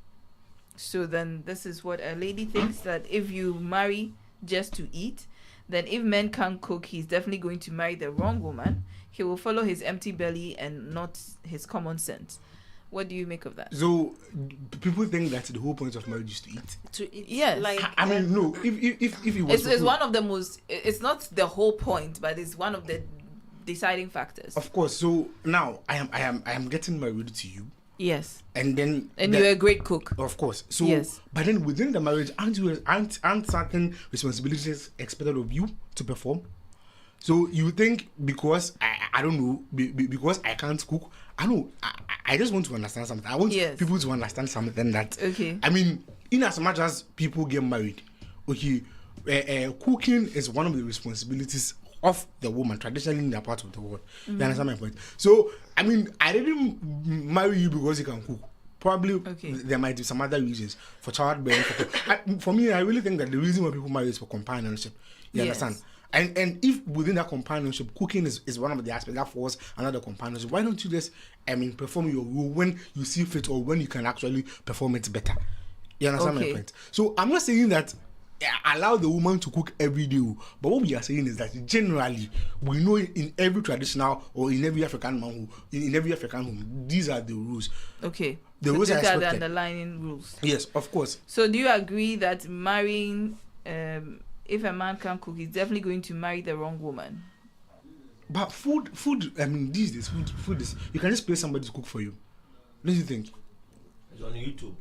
So then this is what a lady thinks, that if you marry just to eat, then if men can't cook, he's definitely going to marry the wrong woman. He will follow his empty belly and not his common sense. What do you make of that? So people think that the whole point of marriage is to eat. To eat. Yes. Like, I mean, no. If it was, it's one of the most. It's not the whole point, but it's one of the deciding factors. Of course. So now I am getting married to you. Yes. And then. And you're a great cook. Of course. So. Yes. But then within the marriage, aren't certain responsibilities expected of you to perform? So you think because I don't know, because I can't cook, I just want to understand something. I want people to understand something that, okay. I mean, in as much as people get married, okay, cooking is one of the responsibilities of the woman traditionally in that part of the world. You understand my point? So, I mean, I didn't marry you because you can cook. Probably there might be some other reasons for childbearing. For me, I really think that the reason why people marry is for companionship. You understand? And if within that companionship, cooking is one of the aspects that falls under the companionship, why don't you just, perform your role when you see fit or when you can actually perform it better? You understand my point? So I'm not saying that allow the woman to cook every day, but what we are saying is that generally we know in every traditional or in every African home, these are the rules. Okay. The rules are expected. The underlying rules. Yes, of course. So do you agree that marrying, if a man can't cook, he's definitely going to marry the wrong woman? But food. I mean, these days, food is. You can just pay somebody to cook for you. Don't you think? It's on YouTube.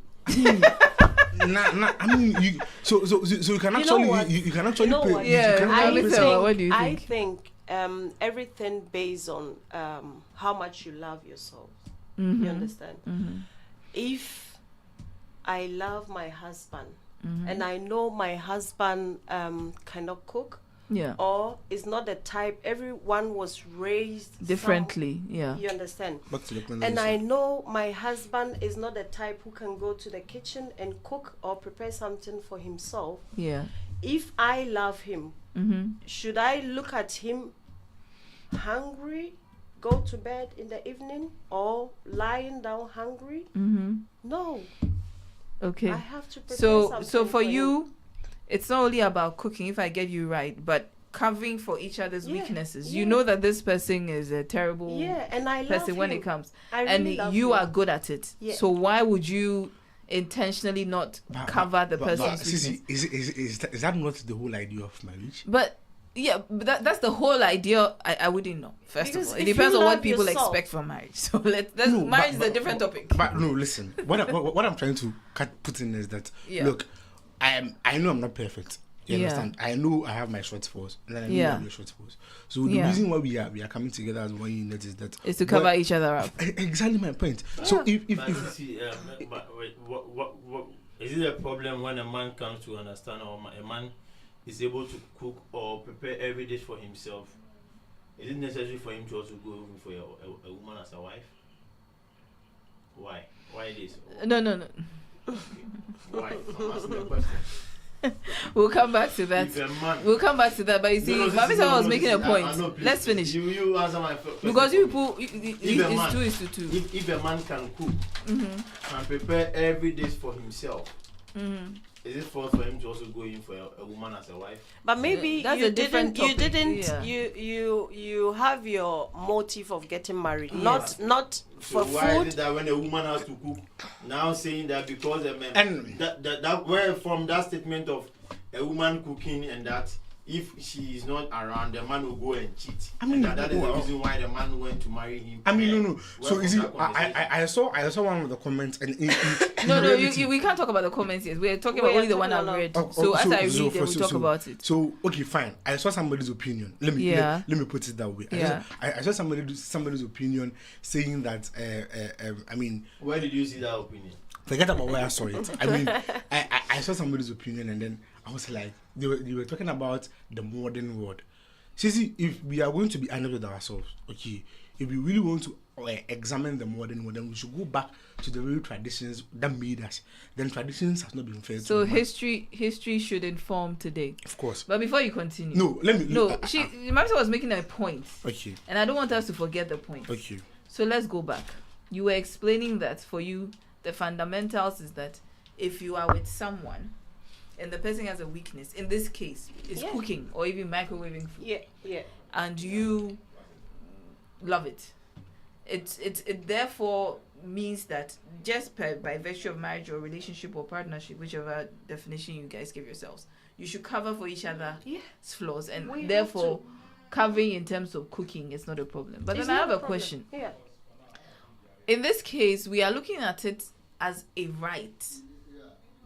I mean, so you can actually you can actually pay. Yeah. What do you think? I think everything based on how much you love yourself. You understand? If I love my husband. And I know my husband cannot cook, or is not the type. Everyone was raised differently, You understand? And I know my husband is not the type who can go to the kitchen and cook or prepare something for himself. Yeah. If I love him, should I look at him hungry, go to bed in the evening, or lying down hungry? No. Okay. I have to prepare so for you, it's not only about cooking, if I get you right, but covering for each other's weaknesses. You know that this person is a terrible and I person when it comes. And you are good at it. Yeah. So why would you intentionally not cover the person's weakness? Is that not the whole idea of marriage? But that's the whole idea. I wouldn't know. First of all, it depends on what people expect from marriage. So marriage is a different topic. But no, listen. What I'm trying to put in is that look, I know I'm not perfect. You understand? I know I have my shortfalls, and then I know you have your shortfalls. So the reason why we are coming together as one unit is that is to cover each other up. Exactly my point. So if what is it a problem when a man comes to understand, or a man is able to cook or prepare every dish for himself? Is it necessary for him to also go looking for a woman as a wife? Why? Why this? No. Okay. Why? I'm asking a question. We'll come back to that. But you see, Mami was making a point. Let's finish. You answer my question. Because you people, it's 2:2. If a man can cook and prepare every dish for himself, is it false for him to also go in for a woman as a wife? But maybe that's you have your motive of getting married, not for food. Why is it that when a woman has to cook, now saying that because a man, and that where from that statement of a woman cooking, and that if she is not around, the man will go and cheat. I mean, that is the reason why the man went to marry him. I mean, no. So is it? I saw one of the comments, and we can't talk about the comments yet. We're talking about only the one I've read. So as I read it, we'll talk about it. So okay, fine. I saw somebody's opinion. Let me put it that way. I saw somebody's opinion saying that. I mean, where did you see that opinion? Forget about where I saw it. I mean, I saw somebody's opinion, and then I was like, they were talking about the modern world. See, if we are going to be honest with ourselves, okay, if we really want to examine the modern one, then we should go back to the real traditions that made us. Then traditions has not been fair. So history should inform today. Of course. But before you continue, Marisa was making a point. Okay. And I don't want us to forget the point. Okay. So let's go back. You were explaining that for you, the fundamentals is that if you are with someone and the person has a weakness, in this case, is cooking or even microwaving food. Yeah. And you love it. It therefore means that just by virtue of marriage or relationship or partnership, whichever definition you guys give yourselves, you should cover for each other's flaws, and therefore covering in terms of cooking is not a problem. But then I have a question. Yeah. In this case, we are looking at it as a right.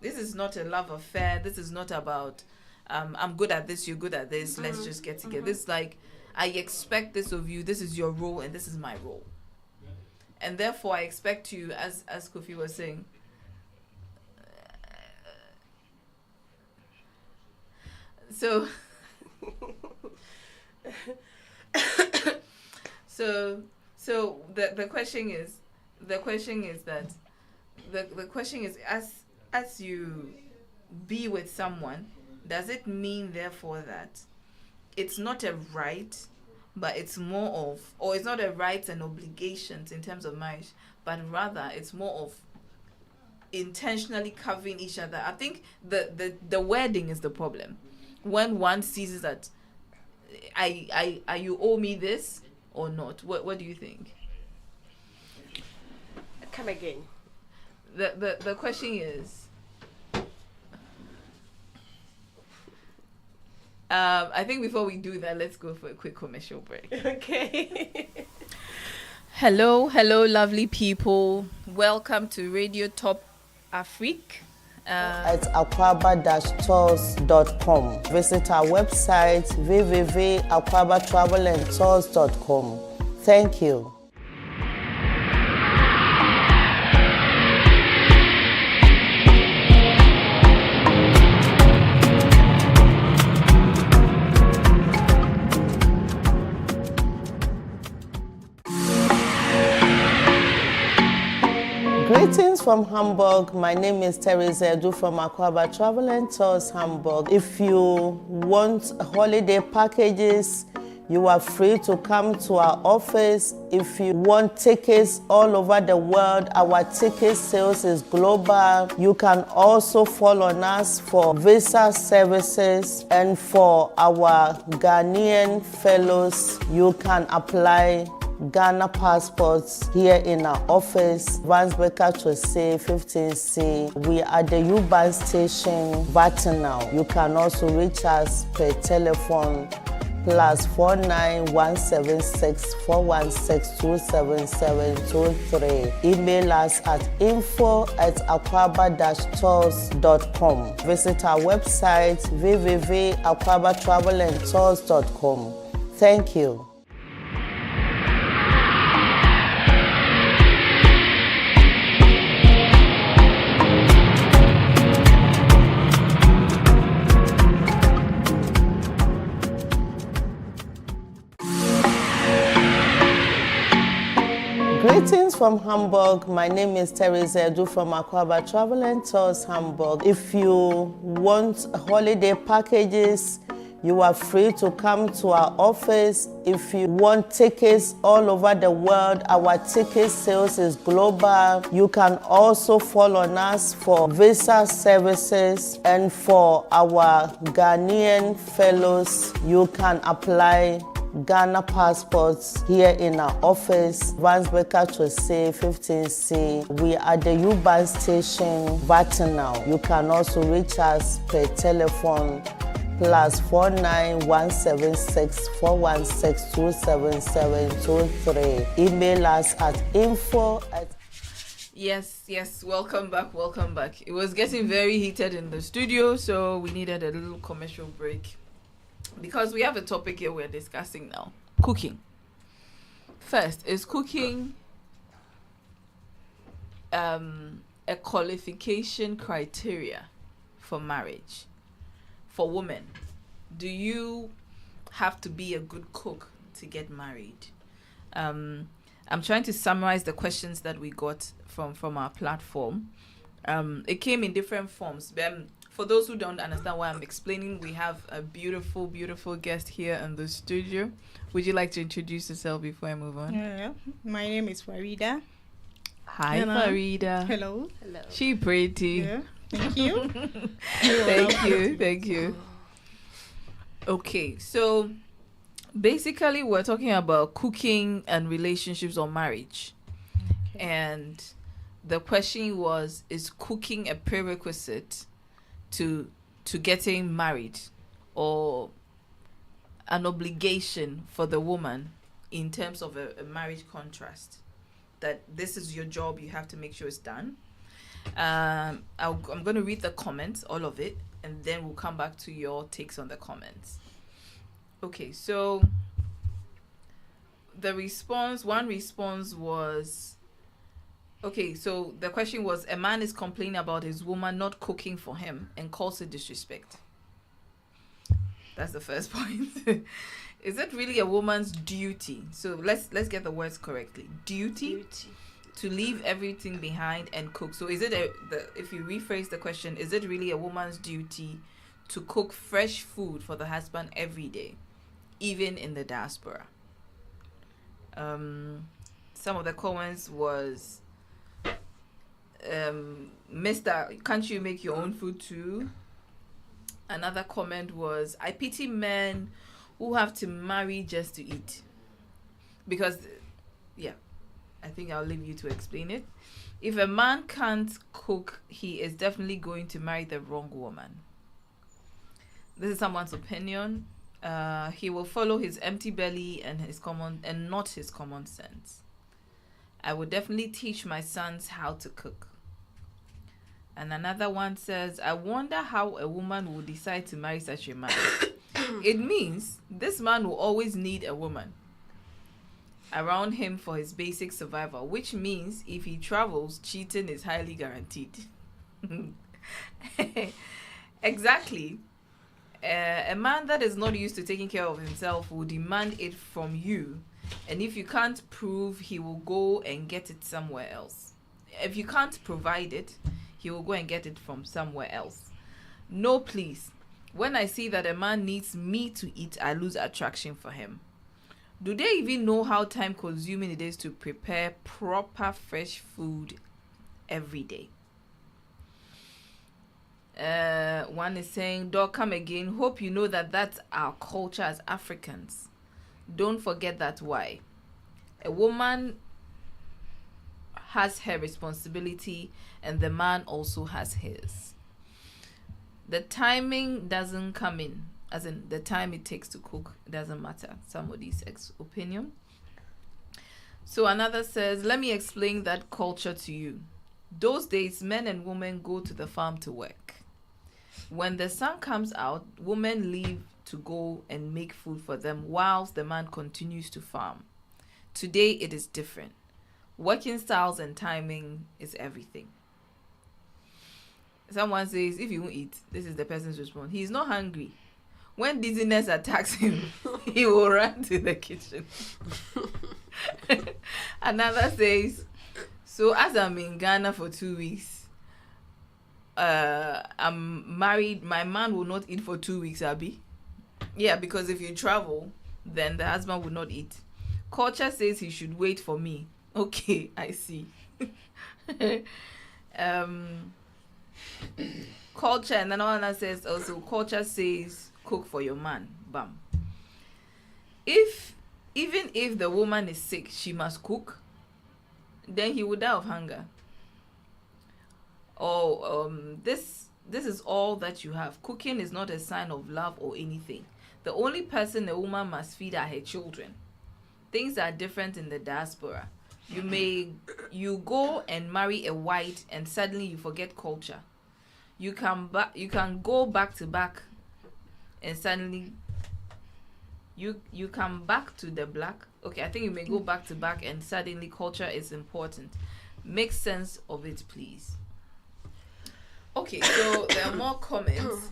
This is not a love affair. This is not about I'm good at this, you're good at this, let's just get together. This is like, I expect this of you, this is your role, and this is my role. And therefore, I expect you, as Kofi was saying, so the question is as you be with someone, does it mean therefore that it's not a right, but it's more of, or it's not a rights and obligations in terms of marriage, but rather it's more of intentionally covering each other? I think the wording is the problem. When one sees that you owe me this or not? What do you think? Come again. The question is, I think before we do that, let's go for a quick commercial break. Okay. Hello, lovely people. Welcome to Radio Top Afrique. At aquaba-tours.com. Visit our website www.aquabatravelandtours.com. Thank you. Greetings from Hamburg. My name is Teresa Edu from Aquaba Travel and Tours Hamburg. If you want holiday packages, you are free to come to our office. If you want tickets all over the world, our ticket sales is global. You can also follow on us for visa services, and for our Ghanaian fellows, you can apply Ghana passports here in our office, Vansbecker Chaussee 15C. We are the U-Bahn station, Vatinau. You can also reach us per telephone +49 176 416 27723. Email us at info@aquaba-tours.com. Visit our website www.aquabatravelandtours.com. Thank you. Greetings from Hamburg. My name is Teresa Edu from Aquaba Travel and Tours Hamburg. If you want holiday packages, you are free to come to our office. If you want tickets all over the world, our ticket sales is global. You can also follow on us for visa services, and for our Ghanaian fellows, you can apply Ghana passports here in our office, Vansbecker Chaussee 15C. We are the U-Bahn station, Vatinau. You can also reach us per telephone +49 176 416 27723. Email us at info@. Yes, welcome back. It was getting very heated in the studio, so we needed a little commercial break. Because we have a topic here we're discussing now. Cooking. First, is cooking a qualification criteria for marriage for women? have to be a good cook to get married? I'm trying to summarize the questions that we got from our platform. It came in different forms. For those who don't understand why I'm explaining, we have a beautiful, beautiful guest here in the studio. Would you like to introduce yourself before I move on? Yeah. My name is Farida. Hi, Farida. Hello. Hello. She pretty. Yeah. Thank you. Thank you. Okay, so basically we're talking about cooking and relationships or marriage. Okay. And the question was, is cooking a prerequisite to getting married, or an obligation for the woman in terms of a marriage contract, that this is your job, you have to make sure it's done? I'm going to read the comments, all of it, and then we'll come back to your takes on the comments. Okay, so one response was, okay, so the question was, a man is complaining about his woman not cooking for him and calls it disrespect. That's the first point. Is it really a woman's duty? So let's get the words correctly. Duty to leave everything behind and cook. So is it if you rephrase the question, is it really a woman's duty to cook fresh food for the husband every day, even in the diaspora? Some of the comments was, Mister, can't you make your own food too? Another comment was, I pity men who have to marry just to eat. Because, yeah, I think I'll leave you to explain it. If a man can't cook, he is definitely going to marry the wrong woman. This is someone's opinion. He will follow his empty belly and not his common sense. I would definitely teach my sons how to cook. And another one says, I wonder how a woman will decide to marry such a man. It means this man will always need a woman around him for his basic survival, which means if he travels, cheating is highly guaranteed. Exactly. A man that is not used to taking care of himself will demand it from you. And if you can't prove, he will go and get it somewhere else. If you can't provide it, he will go and get it from somewhere else. No, please. When I see that a man needs me to eat, I lose attraction for him. Do they even know how time-consuming it is to prepare proper fresh food every day? One is saying, Dog, come again. Hope you know that that's our culture as Africans. Don't forget that why. A woman has her responsibility and the man also has his. The timing doesn't come in, as in the time it takes to cook, it doesn't matter. Somebody's opinion. So another says, let me explain that culture to you. Those days, men and women go to the farm to work. When the sun comes out, women leave to go and make food for them whilst the man continues to farm. Today, it is different. Working styles and timing is everything. Someone says, if you won't eat, this is the person's response. He's not hungry. When dizziness attacks him, he will run to the kitchen. Another says, so as I'm in Ghana for 2 weeks, I'm married, my man will not eat for 2 weeks, Abby. Yeah, because if you travel, then the husband will not eat. Culture says he should wait for me. Okay, I see. Culture, and another one says also, culture says cook for your man. Bam. Even if the woman is sick, she must cook, then he would die of hunger. Or this is all that you have. Cooking is not a sign of love or anything. The only person a woman must feed are her children. Things are different in the diaspora. You go and marry a white and suddenly you forget culture. You can go back to back and suddenly you come back to the black. Okay, I think you may go back to back and suddenly culture is important. Make sense of it, please. Okay, so there are more comments.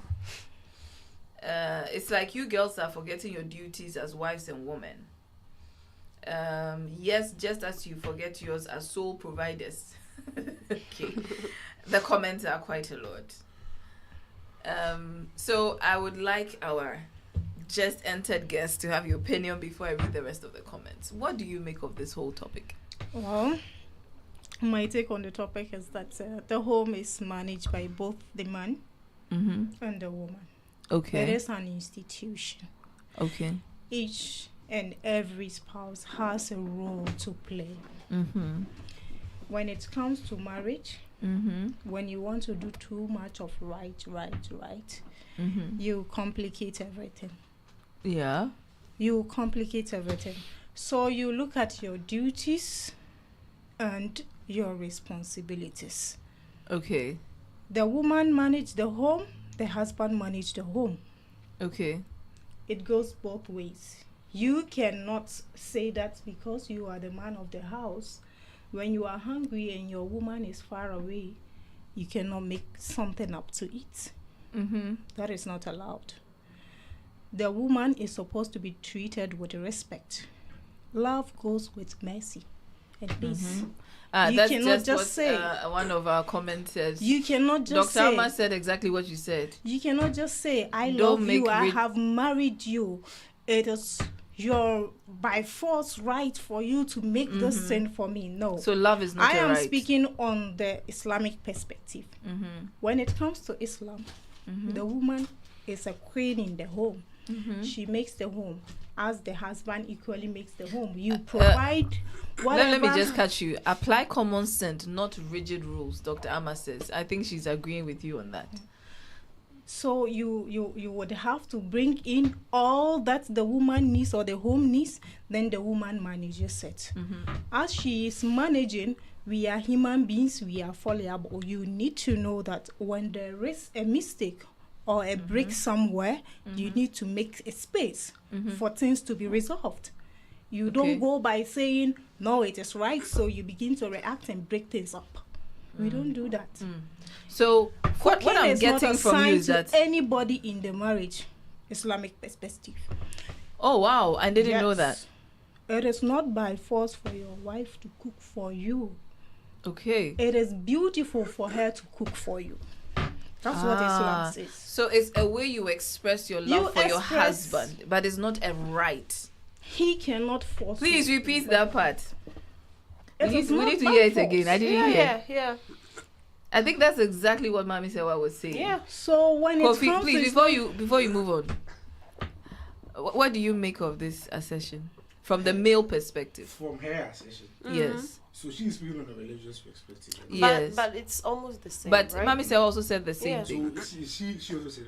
it's like you girls are forgetting your duties as wives and women. Yes, just as you forget yours as sole providers. Okay. The comments are quite a lot. So I would like our just entered guest to have your opinion before I read the rest of the comments. What do you make of this whole topic? Well, my take on the topic is that the home is managed by both the man and the woman. Okay. It is an institution. Okay. Each and every spouse has a role to play. When it comes to marriage, when you want to do too much of right, you complicate everything. Yeah. You complicate everything. So you look at your duties and your responsibilities. Okay. The woman manage the home, the husband manage the home. Okay. It goes both ways. You cannot say that because you are the man of the house, when you are hungry and your woman is far away, you cannot make something up to eat. That is not allowed. The woman is supposed to be treated with respect. Love goes with mercy and peace. You cannot just say. One of our commenters. You cannot just say. Dr. Amma said exactly what you said. You cannot just say, I love you, I have married you. It is your by force right for you to make this thing for me. No. So love is not I am right. speaking on the Islamic perspective. When it comes to Islam, the woman is a queen in the home. She makes the home as the husband equally makes the home. You provide whatever. Let me just catch you. Apply common sense, not rigid rules, Dr. Amma says. I think she's agreeing with you on that. So you would have to bring in all that the woman needs or the home needs, then the woman manages it. As she is managing, we are human beings, we are fallible. You need to know that when there is a mistake or a break somewhere, you need to make a space for things to be resolved. You don't go by saying, no, it is right, so you begin to react and break things up. We don't do that. So what I'm getting from you is that anybody in the marriage, Islamic perspective. Oh wow, I didn't know that. It is not by force for your wife to cook for you. Okay. It is beautiful for her to cook for you. That's what Islam says. So it's a way you express your love for your husband, but it's not a right. He cannot force. Please repeat that part. We need to hear it again. I didn't hear. Yeah. I think that's exactly what Mami Sewa was saying. Yeah. So when it comes please, before you move on, what do you make of this assertion from the male perspective? From her assertion. Yes. So she's speaking on a religious perspective. Yes. But it's almost the same. But right? Mami Sewa also said the same thing. So she also said,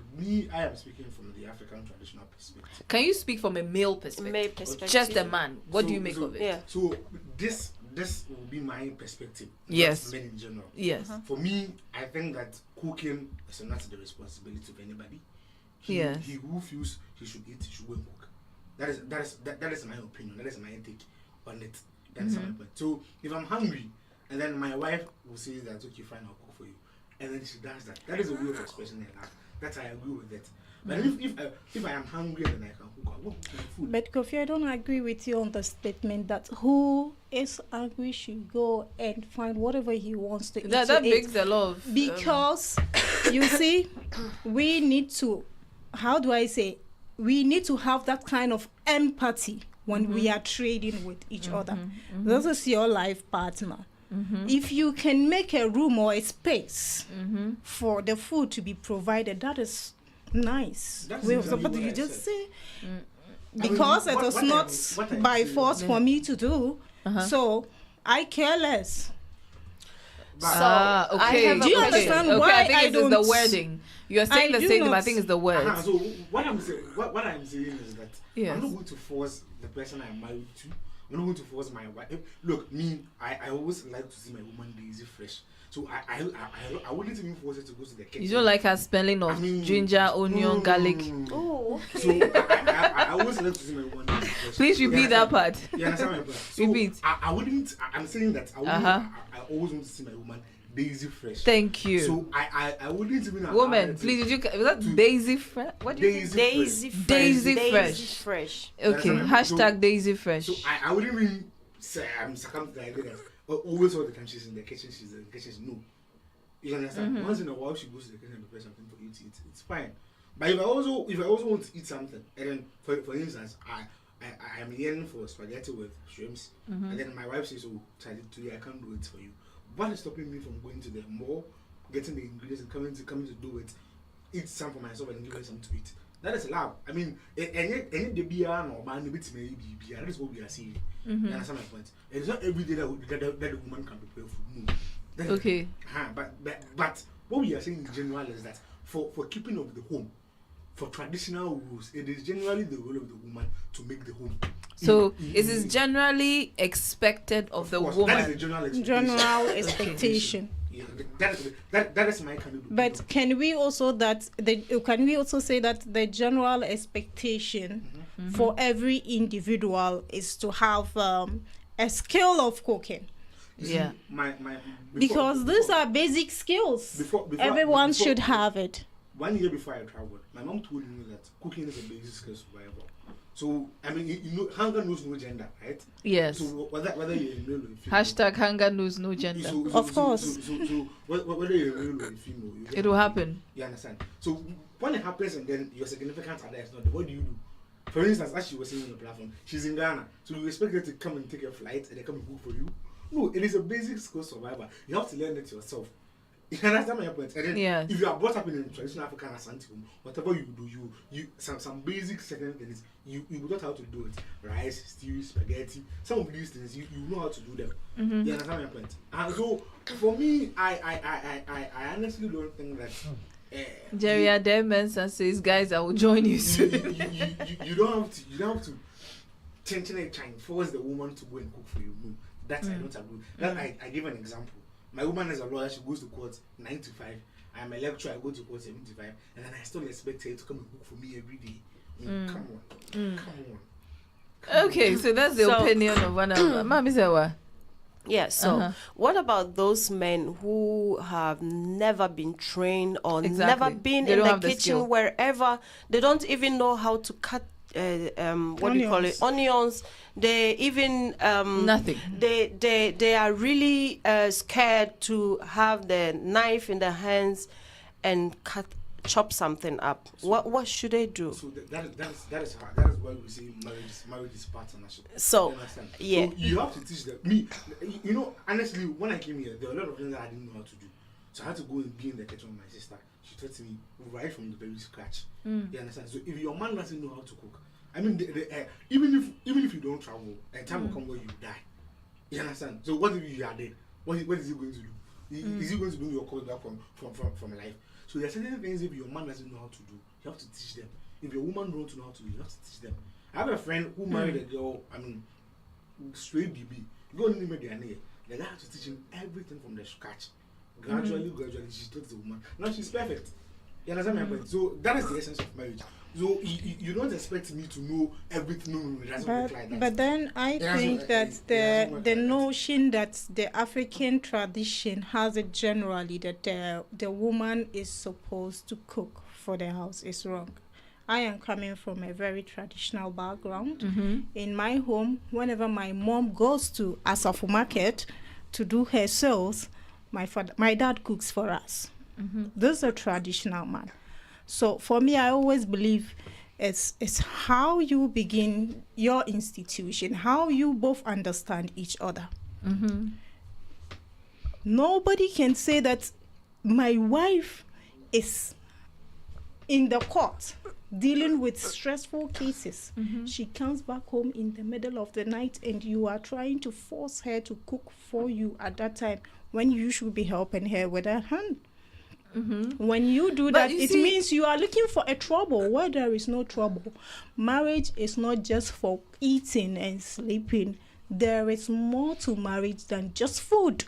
I am speaking from the African traditional perspective. Can you speak from a male perspective? Just a man. What do you make of it? Yeah. So this will be my perspective. Yes. Men in general. Yes. For me, I think that cooking is not the responsibility of anybody. He who feels he should eat, he should go and cook. That is my opinion. That is my take on it. That is my point. So if I'm hungry, and then my wife will say that, okay, fine, I'll cook for you, and then she does that. That is a way of expressing her love. That I agree with it. But if I am hungry and I can cook, I won't cook food. But Kofi, I don't agree with you on the statement that who is angry should go and find whatever he wants to eat. That makes a lot of... Because, you see, we need to, we need to have that kind of empathy when we are trading with each other. This is your life partner. If you can make a room or a space for the food to be provided, that is nice. You just say, because it is not by force for me to do, so I care less. Okay. Do you understand why I think it's the wording. You're saying the same thing, but I think it's the word. So what I'm saying is that I'm not going to force the person I'm married to. I'm not going to force my wife. Look, me, I always like to see my woman lazy fresh. So I wouldn't even force her to go to the kitchen. You don't like her smelling of ginger, onion, garlic. Oh. So I always like to see my woman lazy fresh. Please repeat that part. You understand my part? So repeat. I wouldn't. I'm saying that I always want to see my woman Daisy Fresh. Thank you. So I wouldn't even. Woman, please, was that Daisy Fresh? What did you say? Daisy Fresh. Okay. Hashtag Daisy Fresh. So I wouldn't even say I'm succumbed to the idea that always all the time she's in the kitchen. She's in the kitchen. No. You understand? Once in a while she goes to the kitchen to prepare something for you to eat. It's fine. But if I also want to eat something, and then for instance, I'm yearning for spaghetti with shrimps, and then my wife says, "Oh, today I can't do it for you." What is stopping me from going to the mall, getting the ingredients, and coming to do it, eat some for myself and give her some to eat? That is allowed. I mean, any the beer or man, that is what we are seeing. You understand my point? It is not every day that the woman can prepare food. No. Okay. But what we are saying in general is that for keeping of the home, for traditional rules, it is generally the role of the woman to make the home. So it is generally expected of the woman. That is the general expectation. Yeah, that is my kind of. But can we also say that the general expectation for every individual is to have a skill of cooking? Yeah. Because these are basic skills. Everyone should have it. 1 year before I traveled, my mom told me that cooking is a basic skill survival. So, I mean, you know, hunger knows no gender, right? Yes. So, whether you're a male or a female. Hashtag hunger knows no gender. Of course. So, whether you're a male or a female. It will happen. You understand? So, when it happens and then your significant other is not there, what do you do? For instance, as she was saying on the platform, she's in Ghana. So, you expect her to come and take a flight and they come and cook for you? No, it is a basic skill survival. You have to learn it yourself. You understand my point? And then if you are brought up in a traditional African Asante home, whatever you do, you some basic second things, you will not how to do it. Rice, stew, spaghetti, some of these things you know how to do them. You understand my point? And so for me, I honestly don't think that Jerry Ademens and says, guys, I will join you soon. You don't have to try and force the woman to go and cook for you. No, that's I don't agree. That I give an example. My woman is a lawyer, she goes to court 9 to 5. I'm a lecturer, I go to court 7 to 5. And then I still expect her to come and cook for me every day. Come on. Okay, so that's the opinion of one of Mami Sewa. Yeah, so what about those men who have never been trained or never been in the kitchen wherever? They don't even know how to cut onions. They even nothing. They are really scared to have the knife in their hands and chop something up. What should they do? So that is why we say marriage is partnership. So yeah, so you have to teach them. You know, honestly, when I came here, there were a lot of things that I didn't know how to do. So I had to go and be in the kitchen with my sister. She taught me right from the very scratch. You understand? So if your man doesn't know how to cook, I mean, even if you don't travel, a time will come where you die. You understand? So what if you are dead? What is he going to do? Is he going to bring your clothes back from life? So there are certain things if your man doesn't know how to do, you have to teach them. If your woman don't know how to do, you have to teach them. I have a friend who married a girl, I mean, straight DB. You go and meet their name. The guy had to teach him everything from the scratch. Gradually, she taught the woman. Now she's perfect. You understand my point? So that is the essence of marriage. So you don't expect me to know everything. No, it doesn't work like that. But then I think that the notion that the African tradition has it generally that the woman is supposed to cook for the house is wrong. I am coming from a very traditional background. In my home, whenever my mom goes to Asafo Market to do her sales, my dad cooks for us. This is a traditional man. So for me, I always believe it's how you begin your institution, how you both understand each other. Nobody can say that my wife is in the court dealing with stressful cases. She comes back home in the middle of the night and you are trying to force her to cook for you at that time when you should be helping her with her hand. When you do that, it means you are looking for a trouble where there is no trouble. Marriage is not just for eating and sleeping. There is more to marriage than just food.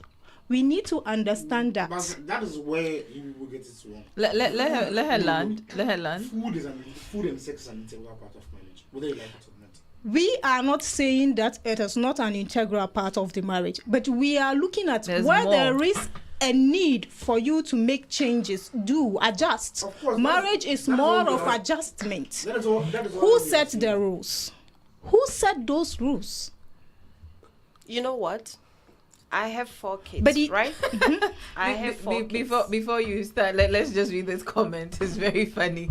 We need to understand that. But that is where you will get it wrong. Let her land. Food and sex is an integral part of marriage, whether you like it or not. We are not saying that it is not an integral part of the marriage, but we are looking at where there is a need for you to make changes, do adjust. Of course, marriage is more of adjustment. Who set the rules? Who set those rules? You know what? I have 4 kids, right? I have 4 kids. Before you start, let's just read this comment. It's very funny.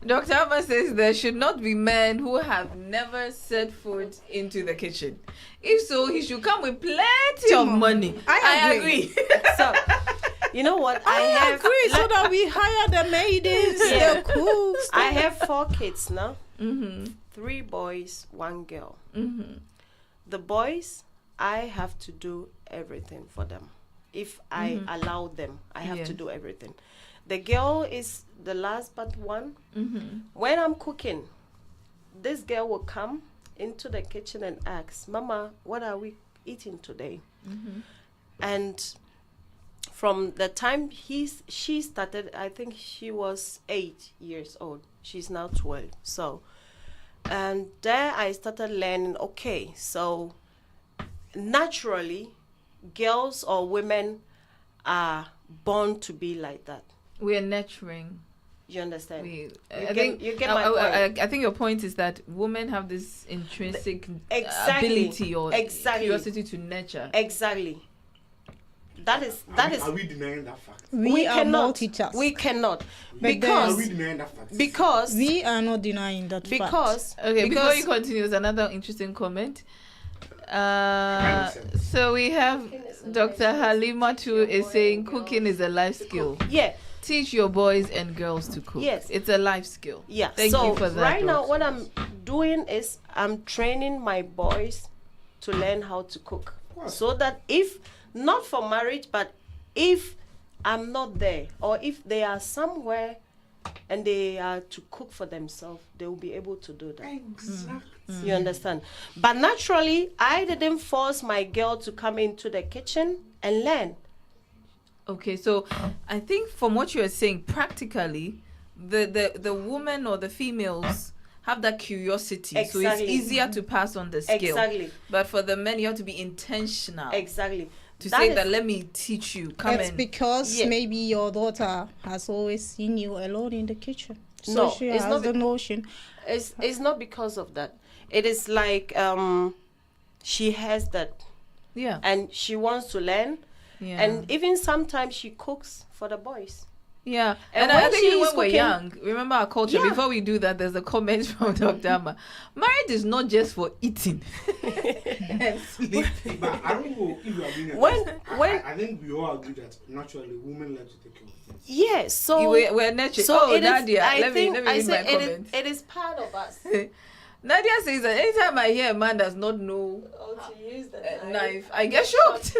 Dr. Amma says there should not be men who have never set foot into the kitchen. If so, he should come with plenty of money. I agree. So, you know what? I agree, so that we hire the maidens, the cooks. I have 4 kids now. 3 boys, 1 girl. The boys, I have to do everything for them. If I allow them, I have to do everything. The girl is the last but one. When I'm cooking, this girl will come into the kitchen and ask, Mama, what are we eating today? And from the time she started, I think she was 8 years old. She's now 12. So, and there I started learning, okay, so naturally, girls or women are born to be like that. We are nurturing. You understand? I think your point is that women have this intrinsic ability or curiosity to nurture. Exactly. That is. Are we denying that fact? We cannot teachers. We cannot. Are we denying that fact? Because we are not denying that fact. Before you continue, there's another interesting comment. So we have Dr. Halimatu is saying cooking is a life skill. Yeah. Teach your boys and girls to cook. Yes. It's a life skill. Yeah. Thank you for that. Right now, what I'm doing is I'm training my boys to learn how to cook. So that if, not for marriage, but if I'm not there, or if they are somewhere and they are to cook for themselves, they will be able to do that. Exactly. You understand? But naturally, I didn't force my girl to come into the kitchen and learn. Okay, so I think from what you're saying, practically, the woman or the females have that curiosity. Exactly. So it's easier to pass on the skill. Exactly. But for the men, you have to be intentional. Exactly. To say that, let me teach you. It's because maybe your daughter has always seen you alone in the kitchen. So no, she has the notion. It's not because of that. It is like she has that. Yeah. And she wants to learn. Yeah. And even sometimes she cooks for the boys. Yeah. And I think when we're young, remember our culture. Yeah. Before we do that, there's a comment from Dr. Amma. Marriage is not just for eating and sleeping. But I don't know if you agree. I think we all agree that naturally women like to take care of things. Yes. So we're natural. So Nadia, let me read my comment. It is part of us. Nadia says that anytime I hear a man does not know how to use the knife, I get shocked.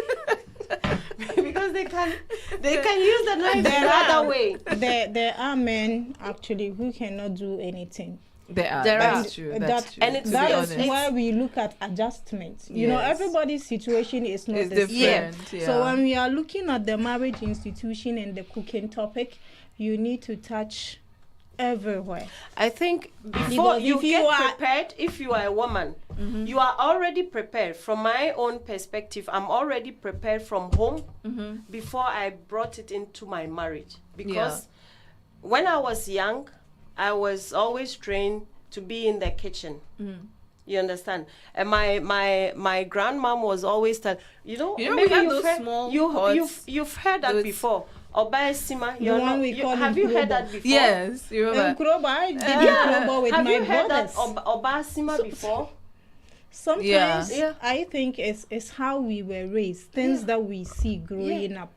Because they can use the knife the other way. There are men actually who cannot do anything. That's true. That's true. And that is why we look at adjustments. You know, everybody's situation is not the same. Yeah. So when we are looking at the marriage institution and the cooking topic, you need to touch everywhere. I think before you get prepared, if you are a woman, you are already prepared. From my own perspective, I'm already prepared from home before I brought it into my marriage. Because when I was young, I was always trained to be in the kitchen. You understand? And my grandmom was always telling, maybe we have those small pots. You've heard that before. Obaesima, have you heard that before? Yes, you remember. Have you heard that Obaesima before? Sometimes I think it's how we were raised, things that we see growing up.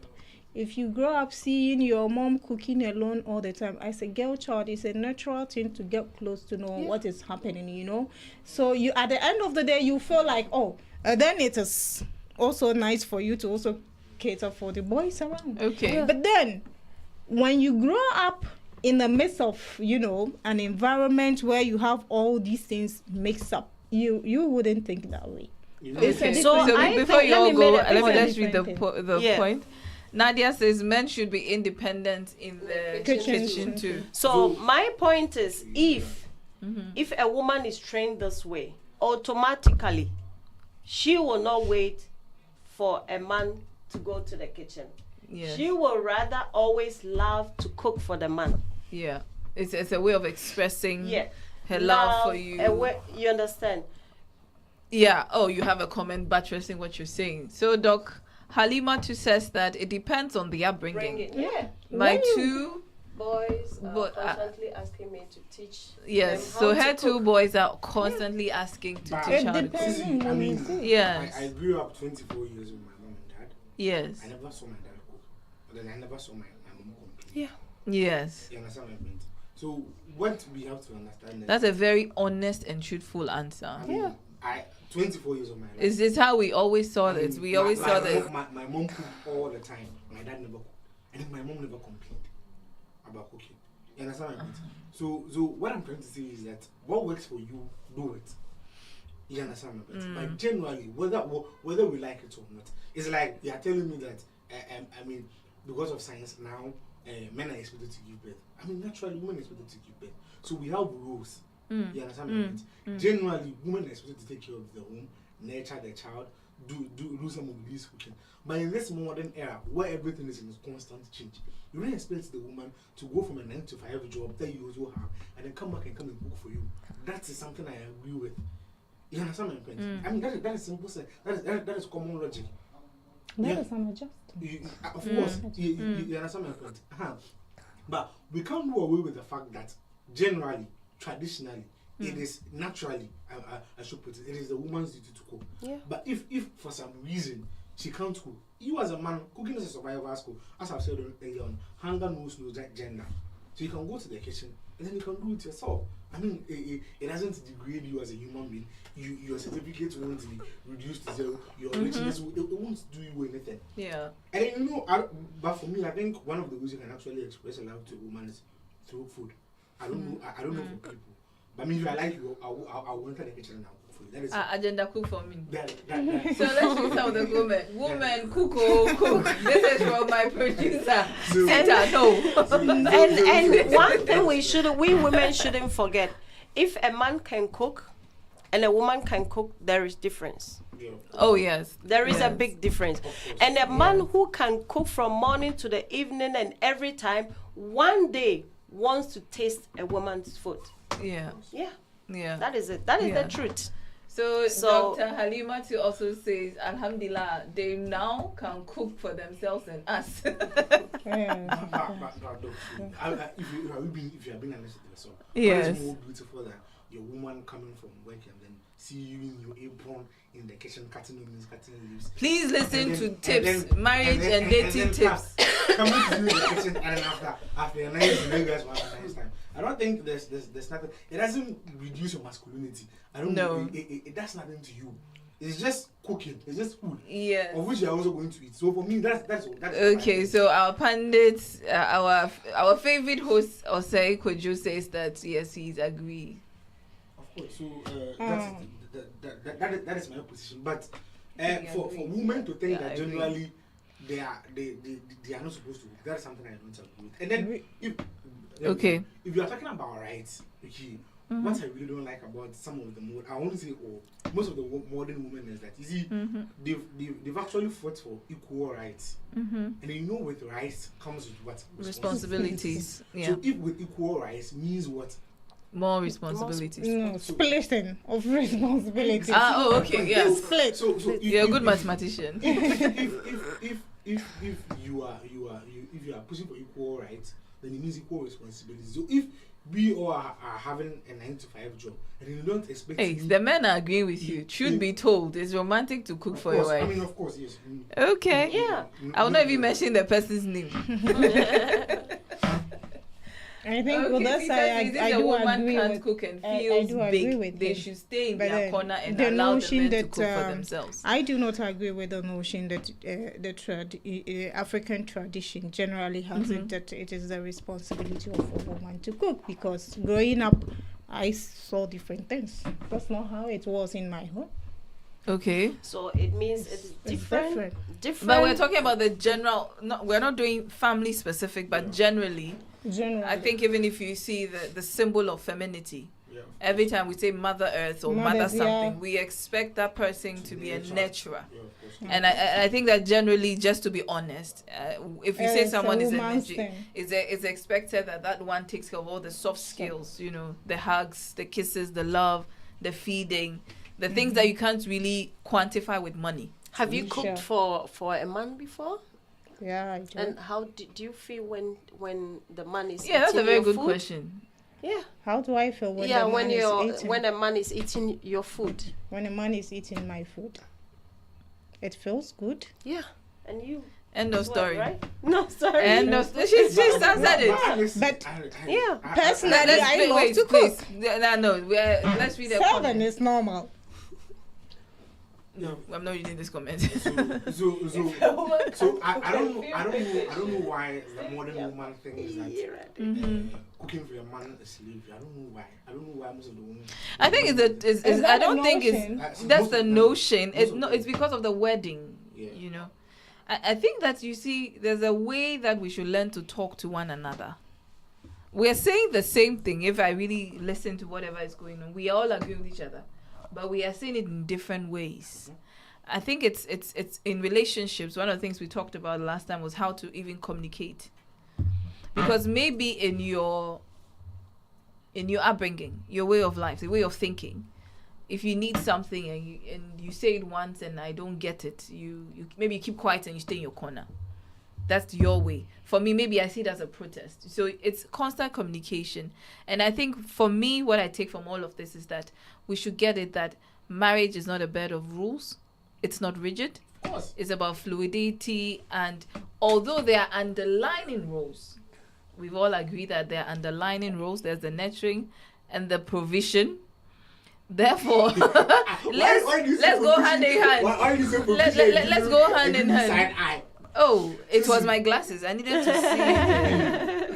If you grow up seeing your mom cooking alone all the time, as a girl child, it's a natural thing to get close to know what is happening, So you, at the end of the day, you feel like, then it is also nice for you to also cater for the boys around. Okay. But then, when you grow up in the midst of, an environment where you have all these things mixed up, you wouldn't think that way. Okay. So before you all go, let's read the point. Nadia says men should be independent in the kitchen too. So my point is, if a woman is trained this way, automatically she will not wait for a man to go to the kitchen. She will rather always love to cook for the man. Yeah. It's a way of expressing her love for you. You understand? Yeah. Oh, you have a comment buttressing what you're saying. So, Doc, Halima too says that it depends on the upbringing. Yeah. My two boys are constantly asking me to teach. Yes. So her two boys are constantly asking to teach her to cook. I mean, yes. I grew up 24 years with my mom and dad. Yes. I never saw my dad cook. But then I never saw my mom cook. Yeah. Yes. You understand my point? So what we have to understand is that's a very honest and truthful answer. I mean, 24 years of my life. Is this how we always saw this? We always saw this. My mom cooked all the time. My dad never cooked. I think my mom never complained about cooking. You understand my point? So what I'm trying to say is that what works for you, do it. You understand my point? But generally, whether we like it or not, it's like you are telling me that I mean, because of science now, men are expected to give birth. I mean, naturally, women are expected to give birth. So we have rules. You understand my point? Generally, women are expected to take care of the home, nurture the child, do some of this cooking. But in this modern era, where everything is in constant change, you don't expect the woman to go from a 9 to 5 job that you also have, and then come back and come and cook for you. That is something I agree with. You understand my point? I mean, that is simple. That is common logic. That is an adjustment. Of course, you understand my point. But we can't do away with the fact that generally, traditionally, it is naturally, I should put it is the woman's duty to cook. Yeah. But if for some reason she can't cook, you as a man, cooking is a survival skill. As I've said earlier on, hunger knows no gender. So you can go to the kitchen and then you can do it yourself. I mean, it doesn't degrade you as a human being. Your certificate won't be reduced to zero. Your richness, it won't do you anything. Yeah. And but for me, I think one of the ways you can actually express a love to a woman is through food. I don't know. I don't know for people. But I mean, if I like you, I'll enter the kitchen and I'll cook for you. That is agenda cook for me. That. So let's use some of the women. Woman, cook. This is from my producer. And one thing we women shouldn't forget: if a man can cook and a woman can cook, there is difference. Yeah. Oh yes, there is a big difference. And a man who can cook from morning to the evening and every time, one day wants to taste a woman's food. Yeah. That is it. That is the truth. So Dr. Halima too also says, Alhamdulillah, they now can cook for themselves and us. If you have been honest with yourself, yes. What is more beautiful than your woman coming from work and then see you in your apron in the kitchen cutting onions, cutting leaves. Please listen to tips, marriage and dating tips. Coming to you in the kitchen and then after a nice day, you guys want a nice time. I don't think there's nothing. It doesn't reduce your masculinity. I don't know. It does nothing to you. It's just cooking. It's just food. Yeah. Of which you are also going to eat. So for me, that's okay. So our pundits, our favorite host Osei Kojo says that yes, he's agreed. Of course. So that is my position. But for women to think that generally they are not supposed to, that's something I don't agree with. And then if you are talking about rights, what I really don't like about some of the I want to say most of the modern women is that you see they've actually fought for equal rights, and you know with rights comes with what responsibilities. Yeah. So if with equal rights means what? More responsibilities. No, splitting of responsibilities. Okay, yes. Split. So you're a good mathematician. If you are pushing for equal rights, then it means equal responsibilities. So if we all are having a 9 to 5 job, and you don't expect. Hey, the men are agreeing with you. Truth be told, it's romantic to cook for your wife. I mean, of course, yes. Okay. Yeah. I will not even mention the person's name. I think with that side, I do agree can't with, cook and feels big. They should stay in their corner and allow the men to cook for themselves. I do not agree with the notion that the African tradition generally has it that it is the responsibility of a woman to cook, because growing up, I saw different things. That's not how it was in my home. Okay. So it means it's different. But we're talking about the general. We're not doing family specific, but generally. I think even if you see the symbol of femininity, Every time we say Mother Earth or Mother something, we expect that person to be a nurturer. And I think that generally, just to be honest, if you say someone is a nurturer, it's expected that one takes care of all the soft skills, you know, the hugs, the kisses, the love, the feeding, the things that you can't really quantify with money. Have you cooked for a man before? Yeah, I do. And how do you feel when the man is eating that's a very good food? Question. Yeah. How do I feel when when a man is eating your food? When a man is eating my food, it feels good. Yeah. And you. End of story. Right? No, sorry. End of story. She answered it. But yeah, personally, I love to cook. No. Let's read the 7 is normal. No, I'm not reading this comment. So I don't know why the modern woman thinks that cooking for a man is slavery. I don't know why most of the women. I think I don't think that's the notion. It's because of the wedding. Yeah. You know, I think that you see, there's a way that we should learn to talk to one another. We're saying the same thing. If I really listen to whatever is going on, we all agree with each other. But we are seeing it in different ways. I think it's in relationships. One of the things we talked about last time was how to even communicate, because maybe in your upbringing, your way of life, the way of thinking, if you need something and you say it once and I don't get it, you maybe you keep quiet and you stay in your corner. That's your way. For me, maybe I see it as a protest. So it's constant communication. And I think for me, what I take from all of this is that we should get it that marriage is not a bed of rules. It's not rigid. Of course. It's about fluidity. And although there are underlying roles, we've all agreed that there are underlying roles. There's the nurturing and the provision. Therefore, let's go hand in hand. Let's go hand in hand. Oh, it was my glasses. I needed to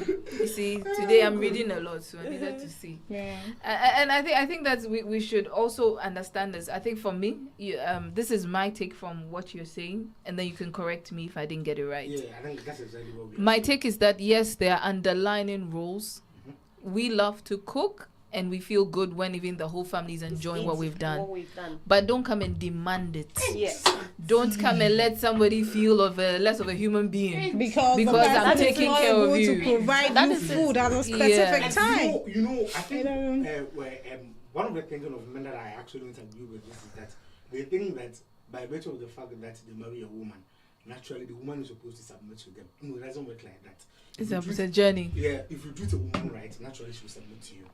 see. You see, today I'm reading a lot, so I needed to see. Yeah. And I think that we should also understand this. I think for me, this is my take from what you're saying, and then you can correct me if I didn't get it right. Yeah, I think that's exactly what my take is that yes, there are underlying rules. We love to cook. And we feel good when even the whole family is enjoying what we've done. But don't come and demand it. Yes. Don't come and let somebody feel less of a human being. Because I'm taking care of you. To provide you food at a specific time. You know, I think one of the things of men that I actually don't agree with this is that they think that by virtue of the fact that they marry a woman, naturally the woman is supposed to submit to them. No, it doesn't work like that. It's a journey. Yeah, if you treat a woman right, naturally she will submit to you.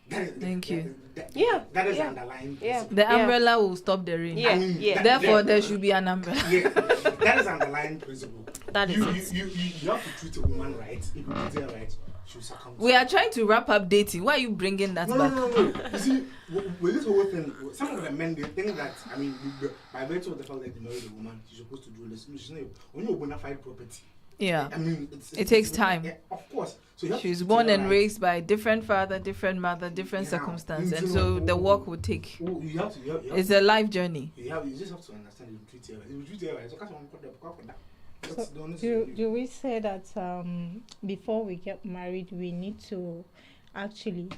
Thank you. That is underlying. Yeah. The umbrella will stop the rain. Yeah. I mean, Therefore, there should be an umbrella. Yeah, that is underlying principle. That is you have to treat a woman right. If you treat her right, she'll succumb. We are trying to wrap up dating. Why are you bringing that back? No. You see, with this whole thing, some of the men, they think that, I mean, by virtue of the fact that they married a woman, she's supposed to do this. She's not, when you're bona fide property. Yeah. I mean, it takes time. Yeah, of course. So she's born and raised by different father, different mother, different circumstance, and so the work would take. You have to, it's a life journey. You just have to understand you treat her right. If you treat her right, so do we say that before we get married, we need to actually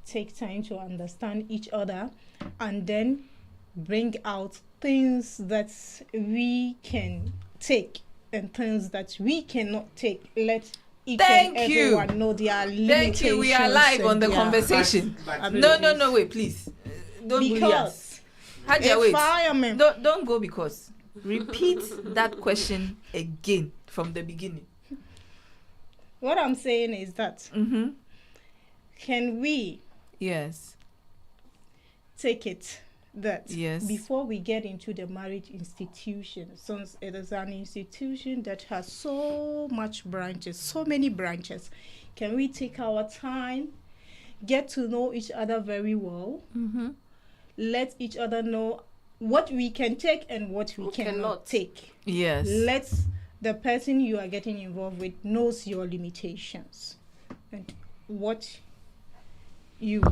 take time to understand each other and then bring out things that we can take and things that we cannot take? Let each and everyone know their limitations. Thank you. We are live on the conversation. No, wait, please. Don't bully us. Wait. Don't go because. Repeat that question again from the beginning. What I'm saying is that can we take it that before we get into the marriage institution, since it is an institution that has so many branches, can we take our time, get to know each other very well, let each other know what we can take and what we cannot take. Yes. Let the person you are getting involved with knows your limitations and what you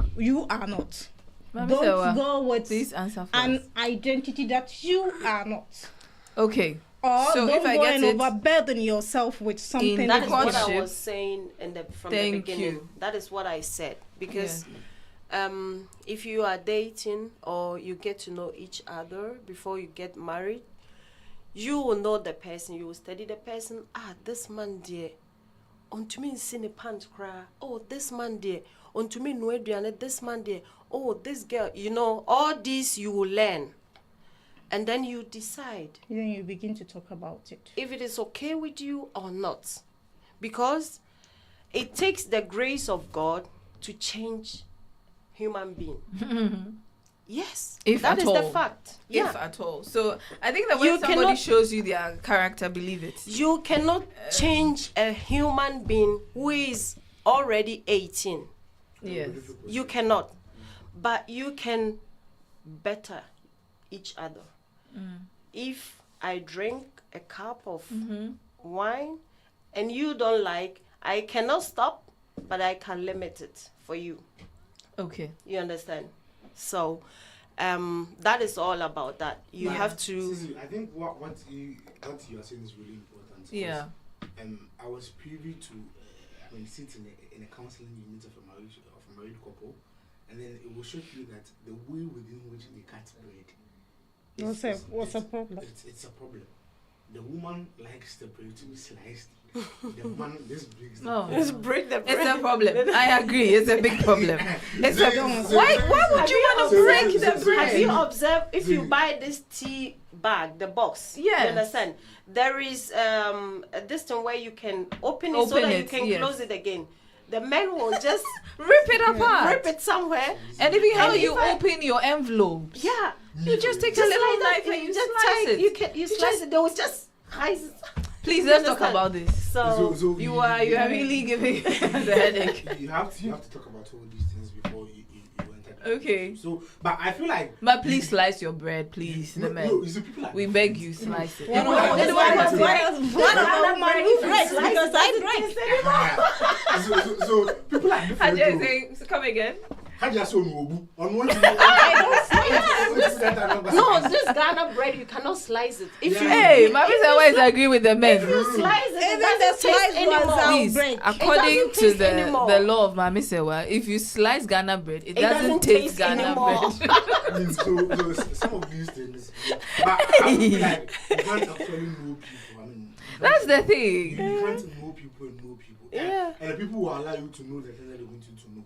are not. Don't go with an identity that you are not. Okay. Or so don't go and overburden yourself with something. That is what I was saying from the beginning. That is what I said. Because if you are dating or you get to know each other before you get married, you will know the person, you will study the person. This man dear, on to me in pants cry. Oh, this man dear, on to me no this man dear. Oh, this girl, all these you will learn. And then you decide. Then you begin to talk about it. If it is okay with you or not. Because it takes the grace of God to change human being. Yes, if that is the fact. If at all. So I think that when somebody shows you their character, believe it. You cannot change a human being who is already 18. Yes. You cannot. But you can better each other. If I drink a cup of wine and you don't like, I cannot stop, but I can limit it for you. Okay. You understand? So that is all about that. You have to. Sisi, I think what you are saying is really important. Yeah. I was privy to sit in a counseling unit of a married couple, and then it will show you that the way within which they cut bread. What's a problem? It's a problem. The woman likes the bread to be sliced. The man just breaks the bread. It's a problem. I agree. It's a big problem. Why would you want to break the bread? Have you observed if you buy this tea bag, the box? Yeah. You understand? There is a distance where you can open it so that you can close it again. The men will just rip it apart. Rip it somewhere. And even how you open your envelopes. Yeah. You just take a little knife and you just slice it. You slice it. They will just slice it. Please let's talk about this. So you are really giving the headache. You have to talk about all these things before you enter. Okay. So, but I feel like. But please slice your bread, please. The men. We beg you, slice it. You know what? That's why So people like different. Hajia is saying, come again. Hajia so no on one. No, this Ghana bread you cannot slice it. If Mami always agree with the men. If you slice it doesn't taste anymore. Please, according to the law of Mami Sewa, if you slice Ghana bread, it doesn't taste Ghana bread. So some of these things, but I feel like you can't actually know people. I mean, that's the thing. You can't know people and know people. Yeah. And the people will allow you to know the things that they want you to know.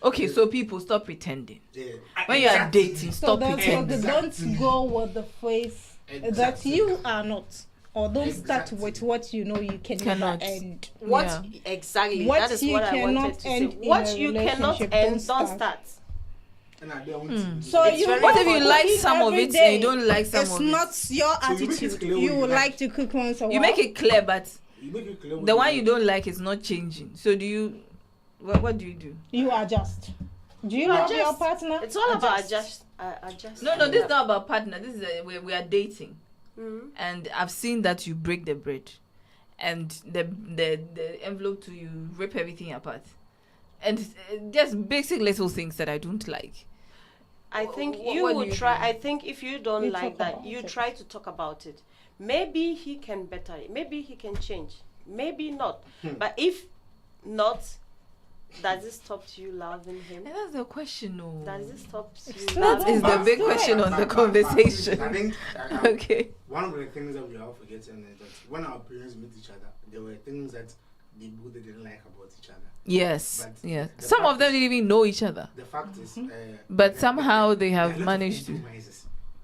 Okay, so people stop pretending. Yeah. When you are dating, stop pretending. Don't go with the phrase that you are not. Or don't start with what you know you cannot end. Exactly. That is what I wanted to say. What you cannot end, don't start. So what if you like some of it and you don't like some of it? It's not your attitude. You would like to cook once a while. You make it clear, but the one you don't like is not changing. So do you? What do you do? You adjust. Do you love your partner? It's all about adjust. No, this is not about partner. This is we are dating, and I've seen that you break the bread, and the envelope to you rip everything apart, and just basic little things that I don't like. I think you would try. I think if you don't like that, you try to talk about it. Maybe he can better it. Maybe he can change. Maybe not. But if not, does it stop you loving him? And that's the question, no. Does it stop you That is the big question on the conversation. I think okay. One of the things that we are forgetting is that when our parents meet each other, there were things that they both didn't like about each other. Yes, yes. Some of them didn't even know each other. The fact is, but somehow they have managed to.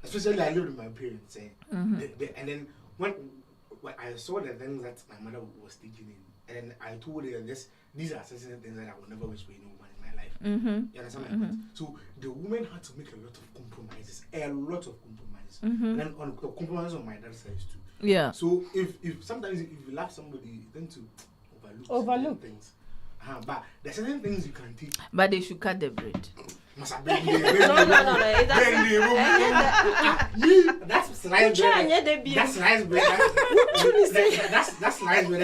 Especially, I lived with my parents, and then when I saw the things that my mother was teaching in, and I told her these are certain things that I will never wish for any woman in my life. You understand my point? So the woman had to make a lot of compromises, and then on compromises on my dad's side too. Yeah. So if sometimes if you love somebody, you tend to overlook things. But there's certain things you can teach. But they should cut the bread. No. That's slice bread. That's slice bread. That's slice bread.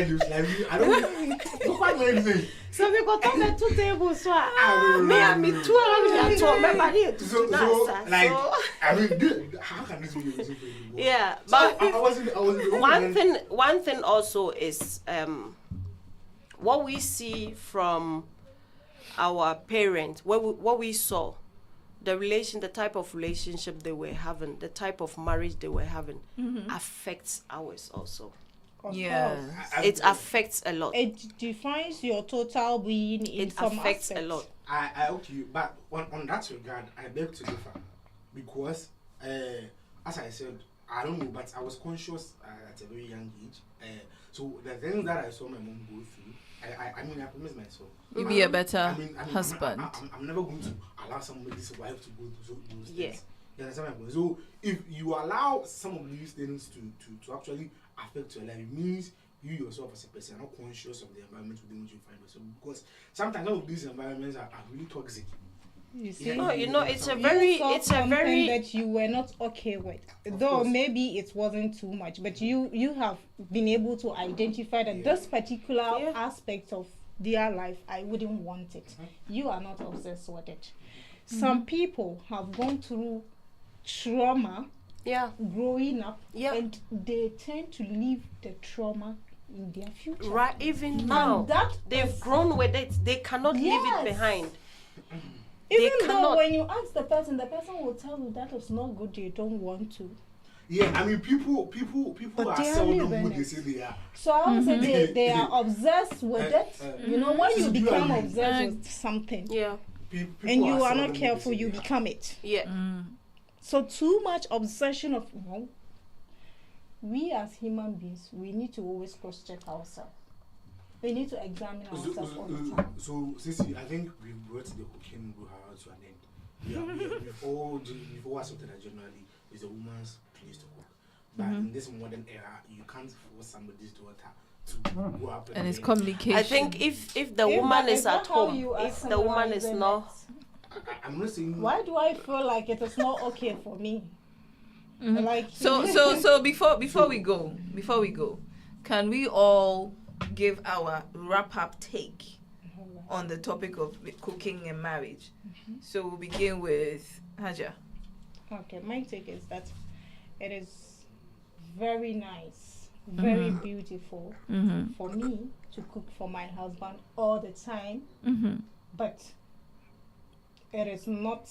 I don't quite know anything. So we got on the 2 tables. So me 2 around so like I mean, how can this be useful for you? Yeah, but I wasn't one thing also is what we see from our parents, what we saw, the type of relationship they were having, the type of marriage they were having, affects ours also. Yeah, it affects a lot. It defines your total being in some affects aspects. a lot. I okay, but on that regard, I beg to differ, because as I said, I don't know, but I was conscious at a very young age. So the things that I saw my mom go through, I mean, I promise myself, you'll be a better husband. I'm never going to allow somebody's wife to go through those things. You understand my point? So if you allow some of these things to actually affect your life, it means you yourself as a person are not conscious of the environment within which you find yourself. Because sometimes some of these environments are really toxic. You see, it's a very that you were not okay with. Though maybe it wasn't too much, but you have been able to identify that this particular aspect of their life, I wouldn't want it. You are not obsessed with it. Some people have gone through trauma growing up, and they tend to leave the trauma in their future. Right, even now, they've grown with it. They cannot leave it behind. Even though when you ask the person will tell you that is not good, you don't want to. Yeah, I mean, people are seldom who they say they are. So I would say they are obsessed with it. When you become obsessed with something, and you are not careful, you become it. Yeah. So too much obsession of we as human beings, we need to always cross-check ourselves. We need to examine ourselves all the time. So, Sissy, I think we brought the cooking to an end. We've all accepted that generally it's a woman's place to cook. But in this modern era, you can't force somebody's daughter to go up and it's communication. I think if the woman is at home, if the woman is not... I'm not saying... Why do I feel like it is not okay for me? Like so before we go, can we all give our wrap-up take on the topic of cooking and marriage? So we'll begin with Haja. Okay, my take is that it is very nice, very beautiful for me to cook for my husband all the time, but it is not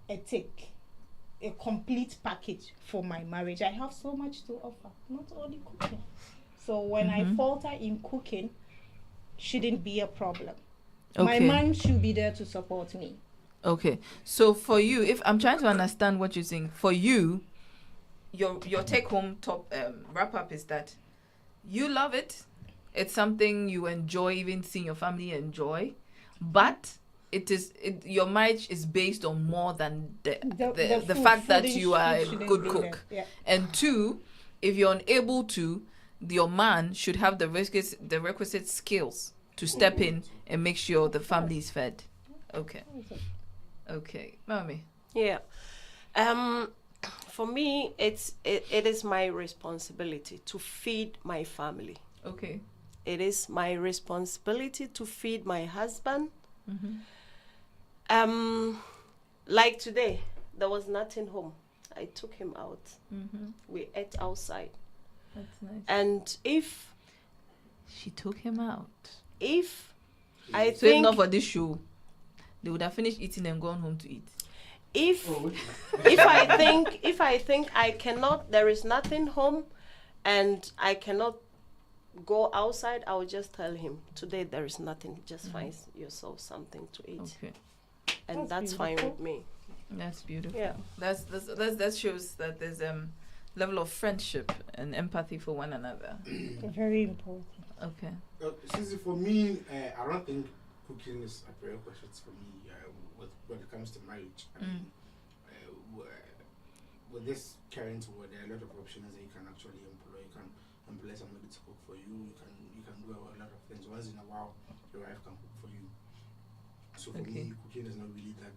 a complete package for my marriage. I have so much to offer, not only cooking. So when I falter in cooking, shouldn't be a problem. My man should be there to support me. Okay. So for you, if I'm trying to understand what you're saying, for you, your take-home top wrap-up is that you love it. It's something you enjoy, even seeing your family enjoy, but your marriage is based on more than the fact that you are a good cook. Yeah. And two, if you're unable to, your man should have the requisite skills to step in and make sure the family is fed. Okay, Mami. Yeah. For me, it is my responsibility to feed my family. Okay. It is my responsibility to feed my husband. Like today, there was nothing home. I took him out. We ate outside. That's nice. And if she took him out, if enough for this show, they would have finished eating and gone home to eat. If I think I cannot, there is nothing home, and I cannot go outside, I will just tell him today there is nothing. Just find yourself something to eat. Okay. And that's fine with me. That's beautiful. Yeah. That shows that there's level of friendship and empathy for one another. Very important. Okay. Since for me, I don't think cooking is a prerequisite for me when it comes to marriage. I mean, with this current world, there are a lot of options that you can actually employ. You can employ somebody to cook for you. You can do a lot of things. Once in a while, your wife can cook for you. So for me, cooking is not really that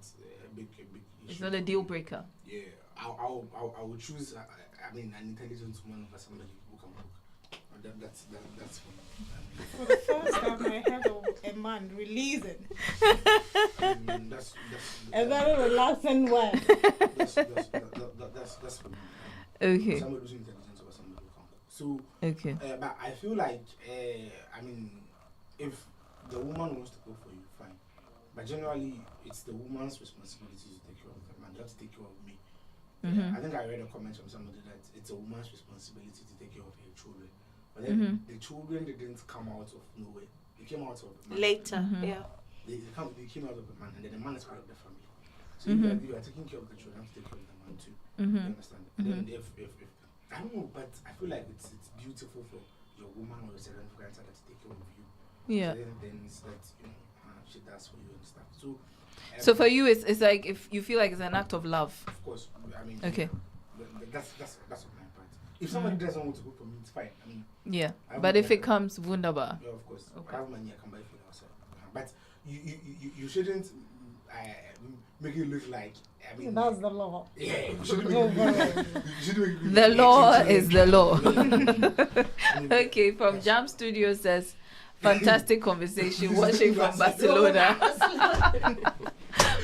big issue. It's not a deal breaker. Yeah, I would choose. I mean, an intelligent woman over somebody who can cook. That's for me. For the first time, I heard of a man releasing. That's a very relaxing word. That's for me. Okay. Somebody who's intelligent over somebody who can cook. So, okay. But I feel like, I mean, if the woman wants to cook for you, fine. But generally, it's the woman's responsibility to take care of the man. You have to take care of me. I think I read a comment from somebody that it's a woman's responsibility to take care of her children. But then the children didn't come out of nowhere. They came out of a man. Later, yeah. They came out of a man, and then the man is part of the family. So you are taking care of the children, you have to take care of the man too. You understand? And then if I don't know, but I feel like it's beautiful for your woman or your servant grandfather to take care of you. Yeah. So then it's that, you know, she does for you and stuff. So for you, it's like if you feel like it's an act of love. Of course. I mean, okay. That's my part. If somebody doesn't want to cook for me, it's fine. I mean, yeah. But if it comes, wunderbar. Yeah, of course. Okay. I have money, I can buy food outside. But you shouldn't make it look like. I mean, that's the law. Yeah, you shouldn't make the law is the law. Okay, from Jam Studio says, fantastic conversation watching from Barcelona.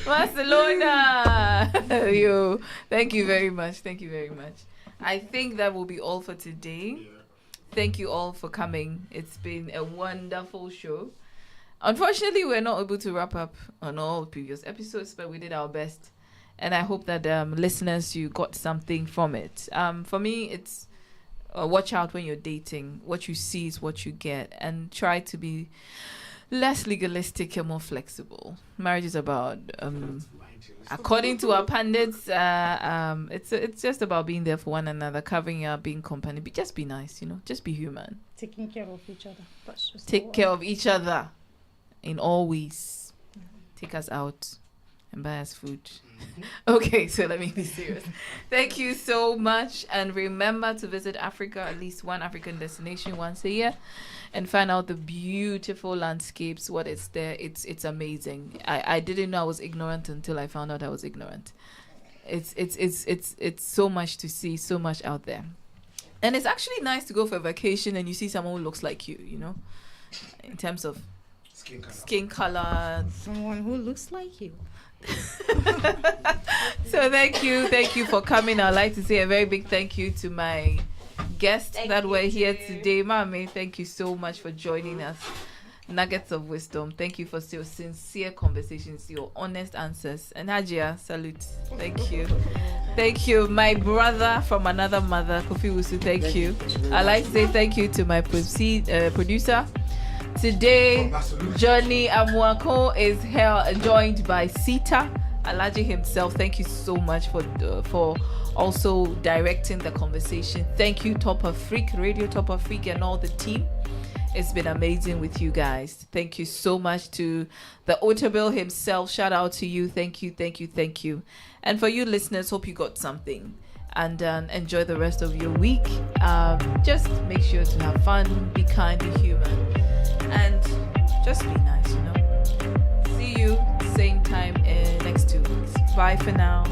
Barcelona. Yo, thank you very much. I think that will be all for today. Thank you all for coming. It's been a wonderful show. Unfortunately, we're not able to wrap up on all previous episodes, but we did our best. And I hope that listeners, you got something from it. For me, it's watch out when you're dating. What you see is what you get. And try to be less legalistic and more flexible. Marriage is about, according to our pundits, it's just about being there for one another, covering up, being company. Just be nice, just be human. Taking care of each other. Take care of each other in all ways. Take us out and buy us food. Okay, so let me be serious. Thank you so much. And remember to visit Africa, at least one African destination once a year, and find out the beautiful landscapes, what is there. It's amazing. I didn't know I was ignorant until I found out I was ignorant. It's so much to see, so much out there. And it's actually nice to go for a vacation and you see someone who looks like you, in terms of skin color. Someone who looks like you. So thank you for coming. I'd like to say a very big thank you to my guests that were here today. Mami, thank you so much for joining us. Nuggets of wisdom. Thank you for your sincere conversations, your honest answers. And Hajia, salute. Thank you. My brother from another mother, Kofi Wusu, thank you. I'd like to say thank you to my producer. Today, Johnny Amuako is here, joined by Sita Alaji himself. Thank you so much for also directing the conversation. Thank you, Top of Freak, Radio Top of Freak, and all the team. It's been amazing with you guys. Thank you so much to the Otabil himself. Shout out to you. Thank you. And for you listeners, hope you got something. And enjoy the rest of your week. Just make sure to have fun, be kind, be human. And just be nice, See you same time in next 2 weeks. Bye for now.